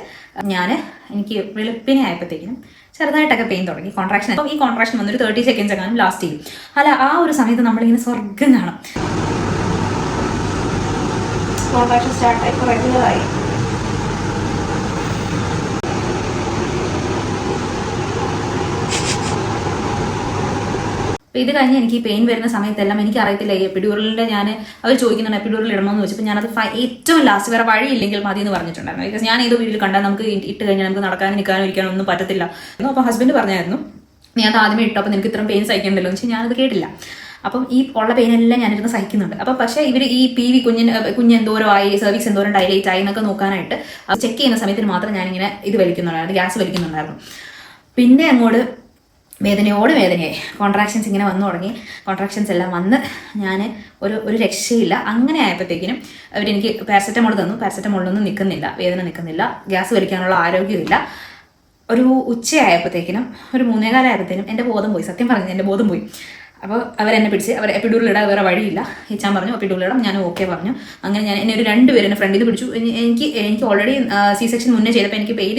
എനിക്ക് വെളുപ്പിനെ ആയപ്പോഴത്തേക്കിനും ചെറുതായിട്ടൊക്കെ പെയിൻ തുടങ്ങി. കോൺട്രാക്ഷൻ. അപ്പോൾ ഈ കോൺട്രാക്ഷൻ വന്നൊരു 30 സെക്കൻഡ്സ് എങ്ങാനും ലാസ്റ്റ് ചെയ്യും. അല്ല, ആ ഒരു സമയത്ത് നമ്മളിങ്ങനെ സ്വർഗം കാണും. കോൺട്രാക്ഷൻ സ്റ്റാർട്ടായി, ഇപ്പോൾ റെഗുലറായി. അപ്പോൾ ഇത് കഴിഞ്ഞ് എനിക്ക് പെയിൻ വരുന്ന സമയത്തെല്ലാം എനിക്ക് അറിയത്തില്ല ഈ എപ്പിഡ്യൂറലിൻ്റെ അവർ ചോദിക്കുന്നുണ്ട് എപ്പിഡ്യൂറൽ ഇടണമെന്ന് വെച്ചപ്പോൾ ഞാനത് ഏറ്റവും ലാസ്റ്റ് വേറെ വഴിയില്ലെങ്കിൽ മതി എന്ന് പറഞ്ഞിട്ടുണ്ടായിരുന്നു. ബിക്കോസ് ഞാൻ ഏതോ വീട്ടിൽ കണ്ടാൽ നമുക്ക് ഇട്ട് കഴിഞ്ഞാൽ നമുക്ക് നടക്കാനും നിൽക്കാനും ഇരിക്കാനും ഒന്നും പറ്റത്തില്ല. അപ്പോൾ ഹസ്ബൻഡ് പറഞ്ഞായിരുന്നു നീ അത് ആദ്യമേ ഇട്ടു, അപ്പോൾ നിനക്ക് ഇത്രയും പെയിൻ സഹിക്കണ്ടല്ലോ എന്ന് വെച്ചാൽ ഞാനത് കേട്ടില്ല. അപ്പം ഈ ഉള്ള പെയിനെല്ലാം ഞാനിരുന്ന് സഹിക്കുന്നുണ്ട്. അപ്പോൾ പക്ഷേ ഇവർ ഈ PV കുഞ്ഞ് എന്തോരമായി, സർവീസ് എന്തോരം ഡൈലേറ്റ് ആയി എന്നൊക്കെ നോക്കാനായിട്ട് അത് ചെക്ക് ചെയ്യുന്ന സമയത്തിന് മാത്രം ഞാനിങ്ങനെ ഇത് വലിക്കുന്നുണ്ടായിരുന്നു, ഗ്യാസ് വലിക്കുന്നുണ്ടായിരുന്നു. പിന്നെ അങ്ങോട്ട് വേദനയായി. കോൺട്രാക്ഷൻസ് ഇങ്ങനെ വന്നു തുടങ്ങി. കോൺട്രാക്ഷൻസ് എല്ലാം വന്ന് ഞാൻ ഒരു രക്ഷയില്ല. അങ്ങനെ ആയപ്പോഴത്തേക്കിനും അവരെനിക്ക് പാരസെറ്റമോൾ തന്നു. പാരസെറ്റമോളൊന്നും നിൽക്കുന്നില്ല, വേദന നിൽക്കുന്നില്ല, ഗ്യാസ് വലിക്കാനുള്ള ആരോഗ്യമില്ല. ഒരു ഉച്ചയായപ്പോഴത്തേക്കിനും ഒരു 3:15 ആയപ്പോഴത്തേനും എൻ്റെ ബോധം പോയി. സത്യം പറഞ്ഞത് എൻ്റെ ബോധം പോയി. അപ്പോൾ അവരെന്നെ പിടിച്ച് എപ്പിഡ്യൂറൽ ഇടാൻ വേറെ വഴിയില്ല. ഇച്ചാൻ പറഞ്ഞു എപ്പിഡ്യൂറൽ ഇടാം. ഞാൻ ഓക്കെ പറഞ്ഞു. അങ്ങനെ എന്നെ ഒരു 2 പേര് എന്നെ ഫ്രണ്ടിൽ പിടിച്ചു. എനിക്ക് ഓൾറെഡി C-സെക്ഷൻ മുന്നേ ചെയ്തപ്പോൾ എനിക്ക് പെയിൻ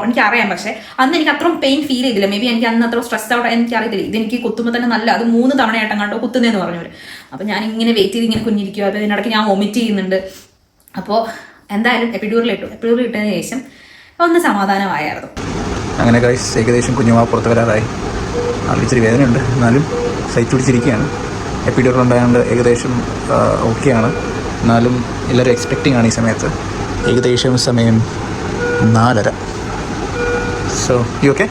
എനിക്ക് അറിയാം. പക്ഷേ അന്ന് എനിക്ക് അത്രയും പെയിൻ ഫീൽ ചെയ്തില്ല. മേ ബി എനിക്ക് അന്ന് അത്ര സ്ട്രെസ് ഔട്ട് എനിക്ക് അറിയത്തില്ല. ഇതെനിക്ക് കുത്തുമ്പോൾ തന്നെ നല്ല അത് 3 തവണയായിട്ടും കണ്ടോ കുത്തുന്നതെന്ന് പറഞ്ഞവർ. അപ്പോൾ ഞാൻ ഇങ്ങനെ വെയിറ്റ് ചെയ്ത് ഇങ്ങനെ കുഞ്ഞിരിക്കുക. അപ്പോൾ ഇതിനിടയ്ക്ക് ഞാൻ വൊമിറ്റ് ചെയ്യുന്നുണ്ട്. അപ്പോൾ എന്തായാലും എപ്പിഡ്യൂറൽ ഇട്ടതിന് ശേഷം ഒന്ന് സമാധാനമായിരുന്നു. അങ്ങനെ ഗൈസ് ഏകദേശം കുഞ്ഞുമാ പുറത്ത് വരാറായി. ഇച്ചിരി വേദനയുണ്ട്, എന്നാലും സൈറ്റ് പിടിച്ചിരിക്കുകയാണ്. എപ്പിഡ്യൂറൽ ഉണ്ടായതുകൊണ്ട് ഏകദേശം ഓക്കെയാണ്. എന്നാലും എല്ലാവരും എക്സ്പെക്റ്റിംഗ് ആണ് ഈ സമയത്ത്. ഏകദേശം സമയം 4:30. So you okay?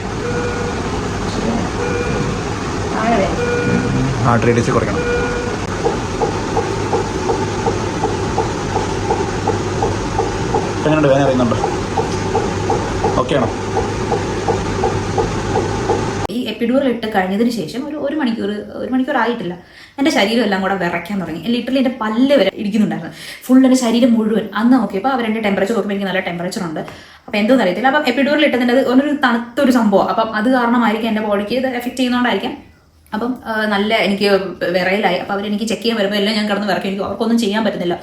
Heart rate വെച്ച് കുറയ്ക്കണം. എങ്ങനെയുണ്ട്, വേദന അറിയുന്നുണ്ടോ? ഓക്കെ ആണോ? ഈ എപ്പിഡ്യൂറൽ ഇട്ട് കഴിഞ്ഞതിന് ശേഷം ഒരു മണിക്കൂർ ആയിട്ടില്ല, എൻ്റെ ശരീരം എല്ലാം കൂടെ വിറയ്ക്കാൻ തുടങ്ങി. ലിറ്ററലി എൻ്റെ പല്ല് വരെ ഇടിക്കുന്നുണ്ടായിരുന്നു, ഫുൾ എൻ്റെ ശരീരം മുഴുവൻ. അന്ന് നോക്കിയപ്പോൾ അവരെൻ്റെ ടെമ്പറേച്ചർ നോക്കുമ്പോൾ എനിക്ക് നല്ല ടെമ്പറേച്ചർ ഉണ്ട്. അപ്പോൾ എന്തോന്ന് അറിയത്തില്ല. അപ്പം എപ്പിഡ്യൂറൽ ഇട്ടതിൻ്റെ അത് ഒരു തണുത്തൊരു സംഭവം. അപ്പം അത് കാരണമായിരിക്കും എൻ്റെ ബോഡിക്ക് ഇത് എഫക്റ്റ് ചെയ്യുന്നതുകൊണ്ടായിരിക്കാം. അപ്പം നല്ല എനിക്ക് വിറയിലായി. അപ്പോൾ അവരെനിക്ക് ചെക്ക് ചെയ്യാൻ വരുമ്പോൾ എല്ലാം ഞാൻ കിടന്ന് വിറക്കും. എനിക്ക് അവർക്കൊന്നും ചെയ്യാൻ പറ്റുന്നില്ല.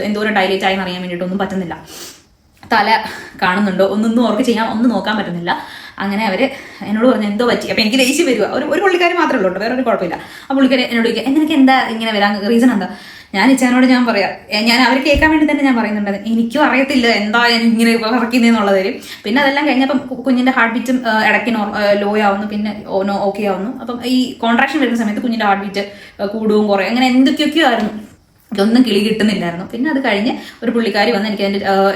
എന്തോരം ഡൈലേറ്റ് ആയി എന്നറിയാൻ വേണ്ടിയിട്ടൊന്നും പറ്റുന്നില്ല. തല കാണുന്നുണ്ടോ ഒന്നും അവർക്ക് നോക്കാൻ പറ്റുന്നില്ല. അങ്ങനെ അവർ എന്നോട് പറഞ്ഞു എന്തോ പറ്റി. അപ്പോൾ എനിക്ക് ദേഷ്യം വരിക. ഒരു പുള്ളിക്കാരി മാത്രമേ ഉള്ളൂ, വേറെ ഒരു കുഴപ്പമില്ല. ആ പുള്ളിക്കാരി എന്നോട് ചോദിക്കുക നിനക്ക് എന്താ ഇങ്ങനെ വരാൻ റീസൺ എന്താ? ഞാൻ ഇച്ചാനോട് ഞാൻ പറയാം, ഞാൻ അവർ കേൾക്കാൻ വേണ്ടി തന്നെ ഞാൻ പറയുന്നുണ്ട് എനിക്കും അറിയത്തില്ല എന്താ ഞാൻ ഇങ്ങനെ ഇറക്കുന്നതെന്നുള്ളത്. പിന്നെ അതെല്ലാം കഴിഞ്ഞപ്പം കുഞ്ഞിൻ്റെ ഹാർട്ട് ബീറ്റും ഇടയ്ക്ക് ലോ ആവുന്നു, പിന്നെ ഓക്കെ ആവുന്നു. അപ്പം ഈ കോൺട്രാക്ഷൻ വരുന്ന സമയത്ത് കുഞ്ഞിൻ്റെ ഹാർട്ട് ബീറ്റ് കൂടുകയും കുറയും, അങ്ങനെ എന്തൊക്കെയൊക്കെയോ ആയിരുന്നു. ഇതൊന്നും കിളി കിട്ടുന്നില്ലായിരുന്നു. പിന്നെ അത് കഴിഞ്ഞ് ഒരു പുള്ളിക്കാരി വന്ന്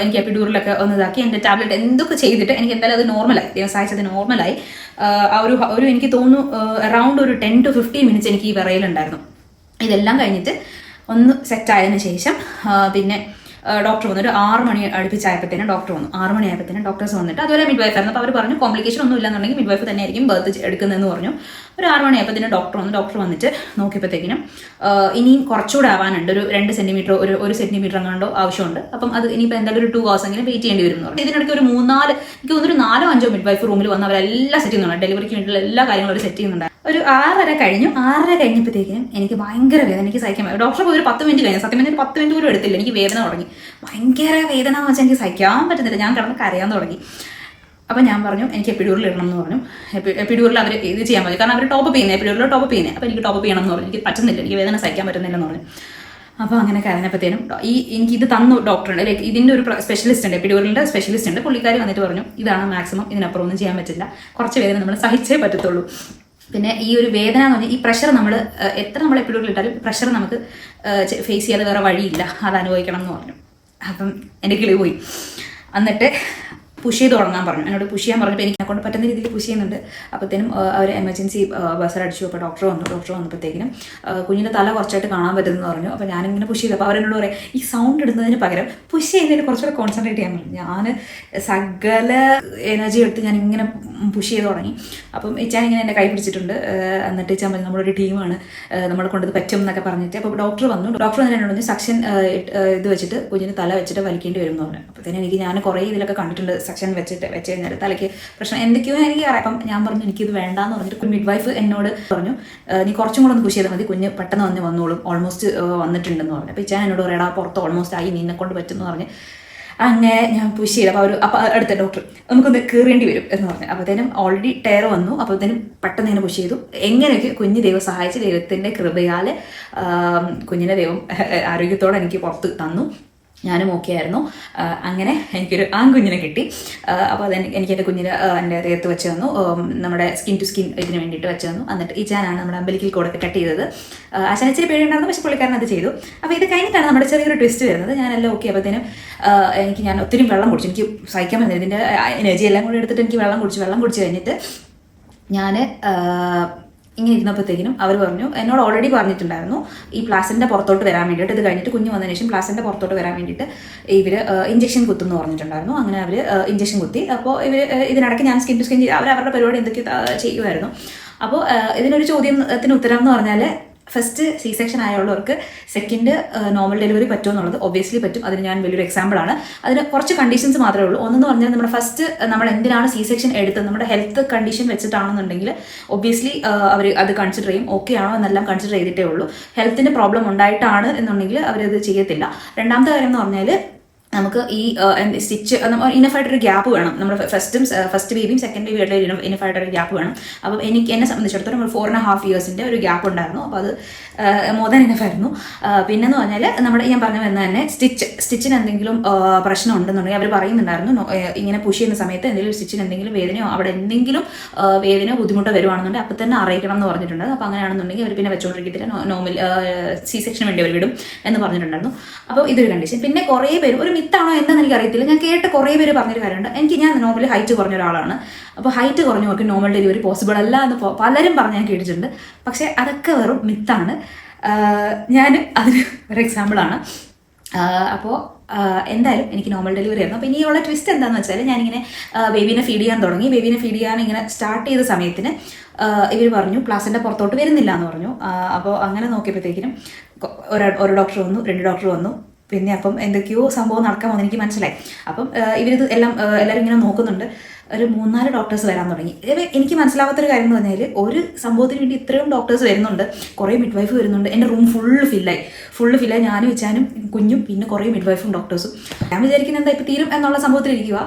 എനിക്ക് എപ്പിഡ്യൂറലൊക്കെ ഒന്ന് ഇതാക്കി എൻ്റെ ടാബ്ലറ്റ് എന്തൊക്കെ ചെയ്തിട്ട് എനിക്ക് എന്തായാലും അത് നോർമലായി. ദിവസമായത് നോർമലായി. ഒരു എനിക്ക് തോന്നുന്നു അറൗണ്ട് ഒരു 10 to 15 മിനിറ്റ്സ് എനിക്ക് ഈ വിറയിലുണ്ടായിരുന്നു. ഇതെല്ലാം കഴിഞ്ഞിട്ട് ഒന്ന് സെറ്റായതിനു ശേഷം പിന്നെ ഡോക്ടർ വന്നു. ഒരു 6 മണി അടുപ്പിച്ചായപ്പോഴത്തേനും ഡോക്ടർ വന്നു. 6 മണിയായപ്പോഴത്തേനും ഡോക്ടേഴ്സ് വന്നിട്ട് അതുപോലെ മിഡ് വൈഫ് ആയിരുന്നു. അപ്പോൾ അവർ പറഞ്ഞു കോംപ്ലിക്കേഷൻ ഒന്നും ഇല്ലെന്നുണ്ടെങ്കിൽ മിഡ് വൈഫ് തന്നെ ആയിരിക്കും ബർത്ത് എടുക്കുന്നതെന്ന് പറഞ്ഞു. ഒരു 6 മണിയായപ്പോഴത്തേനും ഡോക്ടർ വന്നു. ഡോക്ടർ വന്നിട്ട് നോക്കിയപ്പോഴത്തേക്കിനും ഇനിയും കുറച്ചുകൂടെ ആവാനുണ്ട്. ഒരു 2 സെൻറ്റിമീറ്റർ 1 സെൻറ്റിമീറ്റർ അങ്ങാണ്ടോ ആവശ്യമുണ്ട്. അപ്പം അത് ഇനിയിപ്പോൾ എന്തായാലും ഒരു 2 hours എങ്കിലും വെയിറ്റ് ചെയ്യേണ്ടി വരും എന്ന് പറഞ്ഞു. ഇതിനിടയ്ക്ക് ഒരു 3-4 എനിക്ക് തോന്നുന്നു 4-5 മിഡ് വൈഫ് റൂമിൽ വന്ന് അവരെല്ലാം സെറ്റ് ചെയ്യുന്നുണ്ട്. ഡെലിവറിക്ക് വേണ്ടിയുള്ള എല്ലാ കാര്യങ്ങളും അവർ സെറ്റ് ചെയ്യുന്നുണ്ട്. ഒരു 6:30 കഴിഞ്ഞു. 6:30 കഴിഞ്ഞപ്പോഴത്തേക്കും എനിക്ക് ഭയങ്കര വേദന. എനിക്ക് സഹിക്കാൻ ഡോക്ടർ പോയി ഒരു 10 മിനിറ്റ് കഴിഞ്ഞു. സത്യം പറഞ്ഞാൽ 10 മിനിറ്റ് പോലും എടുത്തില്ല. എനിക്ക് വേദന തുടങ്ങി. ഭയങ്കര വേദന എന്ന് വെച്ചാൽ എനിക്ക് സഹിക്കാൻ പറ്റുന്നില്ല. ഞാൻ കിടന്ന് കരയാൻ തുടങ്ങി. അപ്പം ഞാൻ പറഞ്ഞു എനിക്ക് എപ്പിഡ്യൂറൽ ഇടണം എന്ന് പറഞ്ഞു. എപ്പിഡ്യൂറൽ അവർ ഇത് ചെയ്യാൻ പറ്റും, കാരണം അവർ ടോപ്പ് ചെയ്യുന്നത് എപ്പിഡ്യൂറൽ ടോപ്പ് ചെയ്യുന്നത്. അപ്പോൾ എനിക്ക് ടോപ്പ് ചെയ്യണം എന്ന് പറഞ്ഞു. എനിക്ക് പറ്റുന്നില്ല, എനിക്ക് വേദന സഹിക്കാൻ പറ്റുന്നില്ലെന്ന് പറഞ്ഞു. അപ്പോൾ അങ്ങനെ കരഞ്ഞപ്പോഴത്തേനും എനിക്ക് ഇത് തന്നു ഡോക്ടറുണ്ട്, ലൈക്ക് ഇതിൻ്റെ ഒരു സ്പെഷ്യലിസ്റ്റ് ഉണ്ട്, എപ്പിഡ്യൂറലിൻ്റെ സ്പെഷ്യലിസ്റ്റ് ഉണ്ട്. പുള്ളിക്കാരി വന്നിട്ട് പറഞ്ഞു ഇതാണ് മാക്സിമം, ഇതിനപ്പുറം ഒന്നും ചെയ്യാൻ പറ്റില്ല, കുറച്ച് വേദന നമ്മൾ സഹിച്ചേ പറ്റത്തുള്ളൂ. പിന്നെ ഈ ഒരു വേദന എന്ന് പറഞ്ഞാൽ ഈ പ്രഷർ നമ്മൾ എത്ര നമ്മൾ എപ്പിഡ്യൂറൽ ഇട്ടാലും പ്രഷർ നമുക്ക് ഫേസ് ചെയ്യാതെ വേറെ വഴിയില്ല, അത് അനുഭവിക്കണം എന്ന് പറഞ്ഞു. അപ്പം എൻ്റെ കിളി പോയി. എന്നിട്ട് പുഷ് ചെയ്ത് തുടങ്ങാൻ പറഞ്ഞു, എന്നോട് പുഷ് ചെയ്യാൻ പറഞ്ഞപ്പോൾ എനിക്ക് കൊണ്ട് പറ്റുന്ന രീതിയിൽ പുഷ് ചെയ്യുന്നുണ്ട്. അപ്പോഴത്തേനും അവർ എമർജൻസി ബസ്സറടിച്ചു. അപ്പോൾ ഡോക്ടർ വന്നപ്പോഴത്തേക്കിനും കുഞ്ഞിൻ്റെ തല കുറച്ചായിട്ട് കാണാൻ പറ്റുമെന്ന് പറഞ്ഞു. അപ്പോൾ ഞാനിങ്ങനെ പുഷ് ചെയ്തു. അപ്പോൾ അവരെന്നോട് പറയാം ഈ സൗണ്ട് ഇടുന്നതിന് പകരം പുഷ് ചെയ്യുന്നതിന് കുറച്ചുകൂടെ കോൺസെൻട്രേറ്റ് ചെയ്യാൻ പറഞ്ഞു. ഞാൻ സകല എനർജി എടുത്ത് ഞാൻ ഇങ്ങനെ പുഷ് ചെയ്ത് തുടങ്ങി. അപ്പം ഇച്ചാൻ ഇങ്ങനെ എൻ്റെ കൈ പിടിച്ചിട്ടുണ്ട്. എന്നിട്ട് ഇച്ചാൻ പറഞ്ഞു നമ്മളൊരു ടീമാണ്, നമ്മളെ കൊണ്ടത് പറ്റും എന്നൊക്കെ പറഞ്ഞിട്ട്. അപ്പോൾ ഡോക്ടർ വന്നു. ഡോക്ടർ തന്നെ എന്നോട് പറഞ്ഞു സക്ഷൻ ഇത് വെച്ചിട്ട് കുഞ്ഞിന് തല വെച്ചിട്ട് വലിക്കേണ്ടി വരും എന്ന് പറഞ്ഞു. അപ്പോഴത്തേനും എനിക്ക് ഞാൻ കുറേ ഇതിലൊക്കെ കണ്ടിട്ടുണ്ട് സെക്ഷൻ വെച്ച് കഴിഞ്ഞാൽ തലയ്ക്ക് പ്രശ്നം എന്തൊക്കെയോ എനിക്ക് അറിയാം. അപ്പം ഞാൻ പറഞ്ഞു എനിക്കിത് വേണ്ടാന്ന് പറഞ്ഞിട്ട് മിഡ് വൈഫ് എന്നോട് പറഞ്ഞു നീ കുറച്ചും കൂടെ ഒന്ന് പുഷ് ചെയ്താൽ മതി, കുഞ്ഞ് പെട്ടെന്ന് വന്നോളും, ഓൾമോസ്റ്റ് വന്നിട്ടുണ്ടെന്ന് പറഞ്ഞു. അപ്പോൾ ഇച്ചാൻ എന്നോട് പറയടാ പുറത്ത് ഓൾമോസ്റ്റ് ആയി, നിന്നെ കൊണ്ട് പറ്റുമെന്ന് പറഞ്ഞ് അങ്ങനെ ഞാൻ പുഷ് ചെയ്ത്. അപ്പോൾ അടുത്ത ഡോക്ടർ നമുക്കൊന്ന് കീറേണ്ടി വരും എന്ന് പറഞ്ഞു. അപ്പോഴത്തേനും ഓൾറെഡി ടയർ വന്നു. അപ്പോഴത്തേനും പെട്ടെന്ന് ഇങ്ങനെ പുഷ് ചെയ്തു. എങ്ങനെയൊക്കെ കുഞ്ഞ് ദൈവം സഹായിച്ച് ദൈവത്തിൻ്റെ കൃപയാൽ കുഞ്ഞിനെ ദൈവം ആരോഗ്യത്തോടെ എനിക്ക് പുറത്ത് തന്നു. ഞാനും ഓക്കെ ആയിരുന്നു. അങ്ങനെ എനിക്കൊരു ആൺകുഞ്ഞിനെ കിട്ടി. അപ്പോൾ എനിക്ക് എൻ്റെ കുഞ്ഞിനെ എൻ്റെ ദേഹത്ത് വെച്ച് തന്നു, നമ്മുടെ സ്കിൻ ടു സ്കിൻ ഇതിന് വേണ്ടിയിട്ട് വെച്ച് തന്നു. എന്നിട്ട് ഈ ചാനാണ് നമ്മുടെ അമ്പലിക്കൽ കോടൊക്കെ കട്ട് ചെയ്തത്. അച്ഛൻ ഇച്ചിരി പേടിയുണ്ടായിരുന്നു, പക്ഷേ പുള്ളിക്കാരൻ അത് ചെയ്തു. അപ്പോൾ ഇത് കഴിഞ്ഞിട്ടാണ് നമ്മുടെ ചെറിയൊരു ട്വിസ്റ്റ് വരുന്നത്. ഞാനെല്ലാം ഓക്കെ ആയപ്പോഴത്തേനും ഞാൻ ഒത്തിരി വെള്ളം കുടിച്ചു. എനിക്ക് സഹിക്കാൻ പറ്റുന്നത് ഇതിൻ്റെ എനർജി എല്ലാം കൂടി എടുത്തിട്ട് എനിക്ക് വെള്ളം കുടിച്ച് കഴിഞ്ഞിട്ട് ഞാൻ ഇങ്ങനെ ഇരുന്നപ്പോഴത്തേക്കിനും അവർ പറഞ്ഞു, എന്നോട് ഓൾറെഡി പറഞ്ഞിട്ടുണ്ടായിരുന്നു ഈ പ്ലാസിൻ്റെ പുറത്തോട്ട് വരാൻ വേണ്ടിയിട്ട്, ഇത് കഴിഞ്ഞിട്ട് കുഞ്ഞ് വന്നതിന് ശേഷം പ്ലാസിൻ്റെ പുറത്തോട്ട് വരാൻ വേണ്ടിയിട്ട് ഇവർ ഇഞ്ചക്ഷൻ കുത്തുമെന്ന് പറഞ്ഞിട്ടുണ്ടായിരുന്നു. അങ്ങനെ അവർ ഇഞ്ചക്ഷൻ കുത്തി. അപ്പോൾ ഇതിനിടയ്ക്ക് ഞാൻ സ്കിൻ ടു സ്കിൻ അവരുടെ പരിപാടി എന്തൊക്കെയോ ചെയ്യുമായിരുന്നു. അപ്പോൾ ഇതിനൊരു ചോദ്യത്തിന് ഉത്തരം എന്ന് പറഞ്ഞാൽ ഫസ്റ്റ് സി സെക്ഷൻ ആയുള്ളവർക്ക് സെക്കൻഡ് നോർമൽ ഡെലിവറി പറ്റുമോ എന്നുള്ളത് ഒബ്വിയസ്ലി പറ്റും. അതിന് ഞാൻ വലിയൊരു എക്സാമ്പിളാണ്. അതിന് കുറച്ച് കണ്ടീഷൻസ് മാത്രമേ ഉള്ളൂ. ഒന്നെന്ന് പറഞ്ഞാൽ നമ്മുടെ ഫസ്റ്റ് നമ്മൾ എന്തിനാണ് സി സെക്ഷൻ എടുത്തത്, നമ്മുടെ ഹെൽത്ത് കണ്ടീഷൻ വെച്ചിട്ടാണെന്നുണ്ടെങ്കിൽ ഒബ്വിയസ്ലി അവർ അത് കൺസിഡർ ചെയ്യും. ഓക്കെ ആണോ എന്നെല്ലാം കൺസിഡർ ചെയ്തിട്ടേ ഉള്ളൂ. ഹെൽത്തിൻ്റെ പ്രോബ്ലം ഉണ്ടായിട്ടാണ് എന്നുണ്ടെങ്കിൽ അവരത് ചെയ്യത്തില്ല. രണ്ടാമത്തെ കാര്യം എന്ന് പറഞ്ഞാൽ നമുക്ക് ഈ സ്റ്റിച്ച് ഇനഫായിട്ടൊരു ഗ്യാപ്പ് വേണം. നമ്മുടെ ഫസ്റ്റ് ബേബിയും സെക്കൻഡ് ബേബിയായിട്ടുള്ള ഇനഫായിട്ടൊരു ഗ്യാപ്പ് വേണം. അപ്പം എന്നെ സംബന്ധിച്ചിടത്തോളം ഒരു 4.5 ഇയേഴ്സിൻ്റെ ഒരു ഗ്യാപ്പ് ഉണ്ടായിരുന്നു. അപ്പോൾ അത് മോർ ദാൻ ഇനഫായിരുന്നു. പിന്നെന്ന് പറഞ്ഞാൽ നമ്മുടെ ഞാൻ പറഞ്ഞു വരുന്നത് തന്നെ സ്റ്റിച്ചിന് എന്തെങ്കിലും പ്രശ്നം ഉണ്ടെന്നുണ്ടെങ്കിൽ അവർ പറയുന്നുണ്ടായിരുന്നു ഇങ്ങനെ പുഷ് ചെയ്യുന്ന സമയത്ത് എന്തെങ്കിലും സ്റ്റിച്ചിന് എന്തെങ്കിലും വേദനയോ അവിടെ എന്തെങ്കിലും വേദനയോ ബുദ്ധിമുട്ടോ വരുവാണെന്നുണ്ടെങ്കിൽ അപ്പം തന്നെ അറിയിക്കണം എന്ന് പറഞ്ഞിട്ടുണ്ട്. അപ്പോൾ അങ്ങനെയാണെന്നുണ്ടെങ്കിൽ അവർ പിന്നെ വെച്ചുകൊണ്ടിരിക്കത്തില്ല, നോർമൽ സി സെക്ഷന് വേണ്ടി അവർ വിടും എന്ന് പറഞ്ഞിട്ടുണ്ടായിരുന്നു. അപ്പോൾ ഇതൊരു കണ്ടീഷൻ. പിന്നെ കുറേ പേര് ഒരു മിത്താണോ എന്താണെന്ന് എനിക്കറിയത്തില്ല, ഞാൻ കേട്ട കുറേ പേര് പറഞ്ഞൊരു കാര്യമുണ്ട്. ഞാൻ നോർമലി ഹൈറ്റ് കുറഞ്ഞ ഒരാളാണ്. അപ്പോൾ ഹൈറ്റ് കുറഞ്ഞവർക്ക് നോർമൽ ഡെലിവറി പോസിബിൾ അല്ല എന്ന് പലരും പറഞ്ഞ് ഞാൻ കേട്ടിട്ടുണ്ട്. പക്ഷേ അതൊക്കെ വെറും മിത്താണ്. ഞാൻ അതിന് ഒരു എക്സാമ്പിളാണ്. അപ്പോൾ എന്തായാലും എനിക്ക് നോർമൽ ഡെലിവറി ആയിരുന്നു. അപ്പോൾ ഇനിയുള്ള ട്വിസ്റ്റ് എന്താണെന്ന് വെച്ചാൽ ഞാനിങ്ങനെ ബേബീനെ ഫീഡ് ചെയ്യാൻ തുടങ്ങി. ബേബീനെ ഫീഡ് ചെയ്യാൻ ഇങ്ങനെ സ്റ്റാർട്ട് ചെയ്ത സമയത്തിന് ഇവർ പറഞ്ഞു പ്ലാസിൻ്റെ പുറത്തോട്ട് വരുന്നില്ല എന്ന് പറഞ്ഞു. അപ്പോൾ അങ്ങനെ നോക്കിയപ്പോഴത്തേക്കിനും ഒരു ഡോക്ടർ വന്നു, 2 ഡോക്ടർ വന്നു. പിന്നെ അപ്പം എന്തൊക്കെയോ സംഭവം നടക്കാൻ വന്നു എനിക്ക് മനസ്സിലായി. അപ്പം ഇവരിത് എല്ലാവരും ഇങ്ങനെ നോക്കുന്നുണ്ട്. ഒരു 3-4 ഡോക്ടേഴ്സ് വരാൻ തുടങ്ങി. എനിക്ക് മനസ്സിലാവാത്തൊരു കാര്യം എന്ന് പറഞ്ഞാൽ ഒരു സംഭവത്തിന് വേണ്ടി ഇത്രയും ഡോക്ടേഴ്സ് വരുന്നുണ്ട്, കുറേ മിഡ് വൈഫ് വരുന്നുണ്ട്. എൻ്റെ റൂം ഫുള്ള് ഫില്ലായി ഞാനും വെച്ചാനും കുഞ്ഞും പിന്നെ കുറേ മിഡ് വൈഫും ഡോക്ടേഴ്സും. ഞാൻ വിചാരിക്കുന്നത് എന്താ ഇപ്പോൾ തീരും എന്നുള്ള സംഭവത്തിലിരിക്കുക.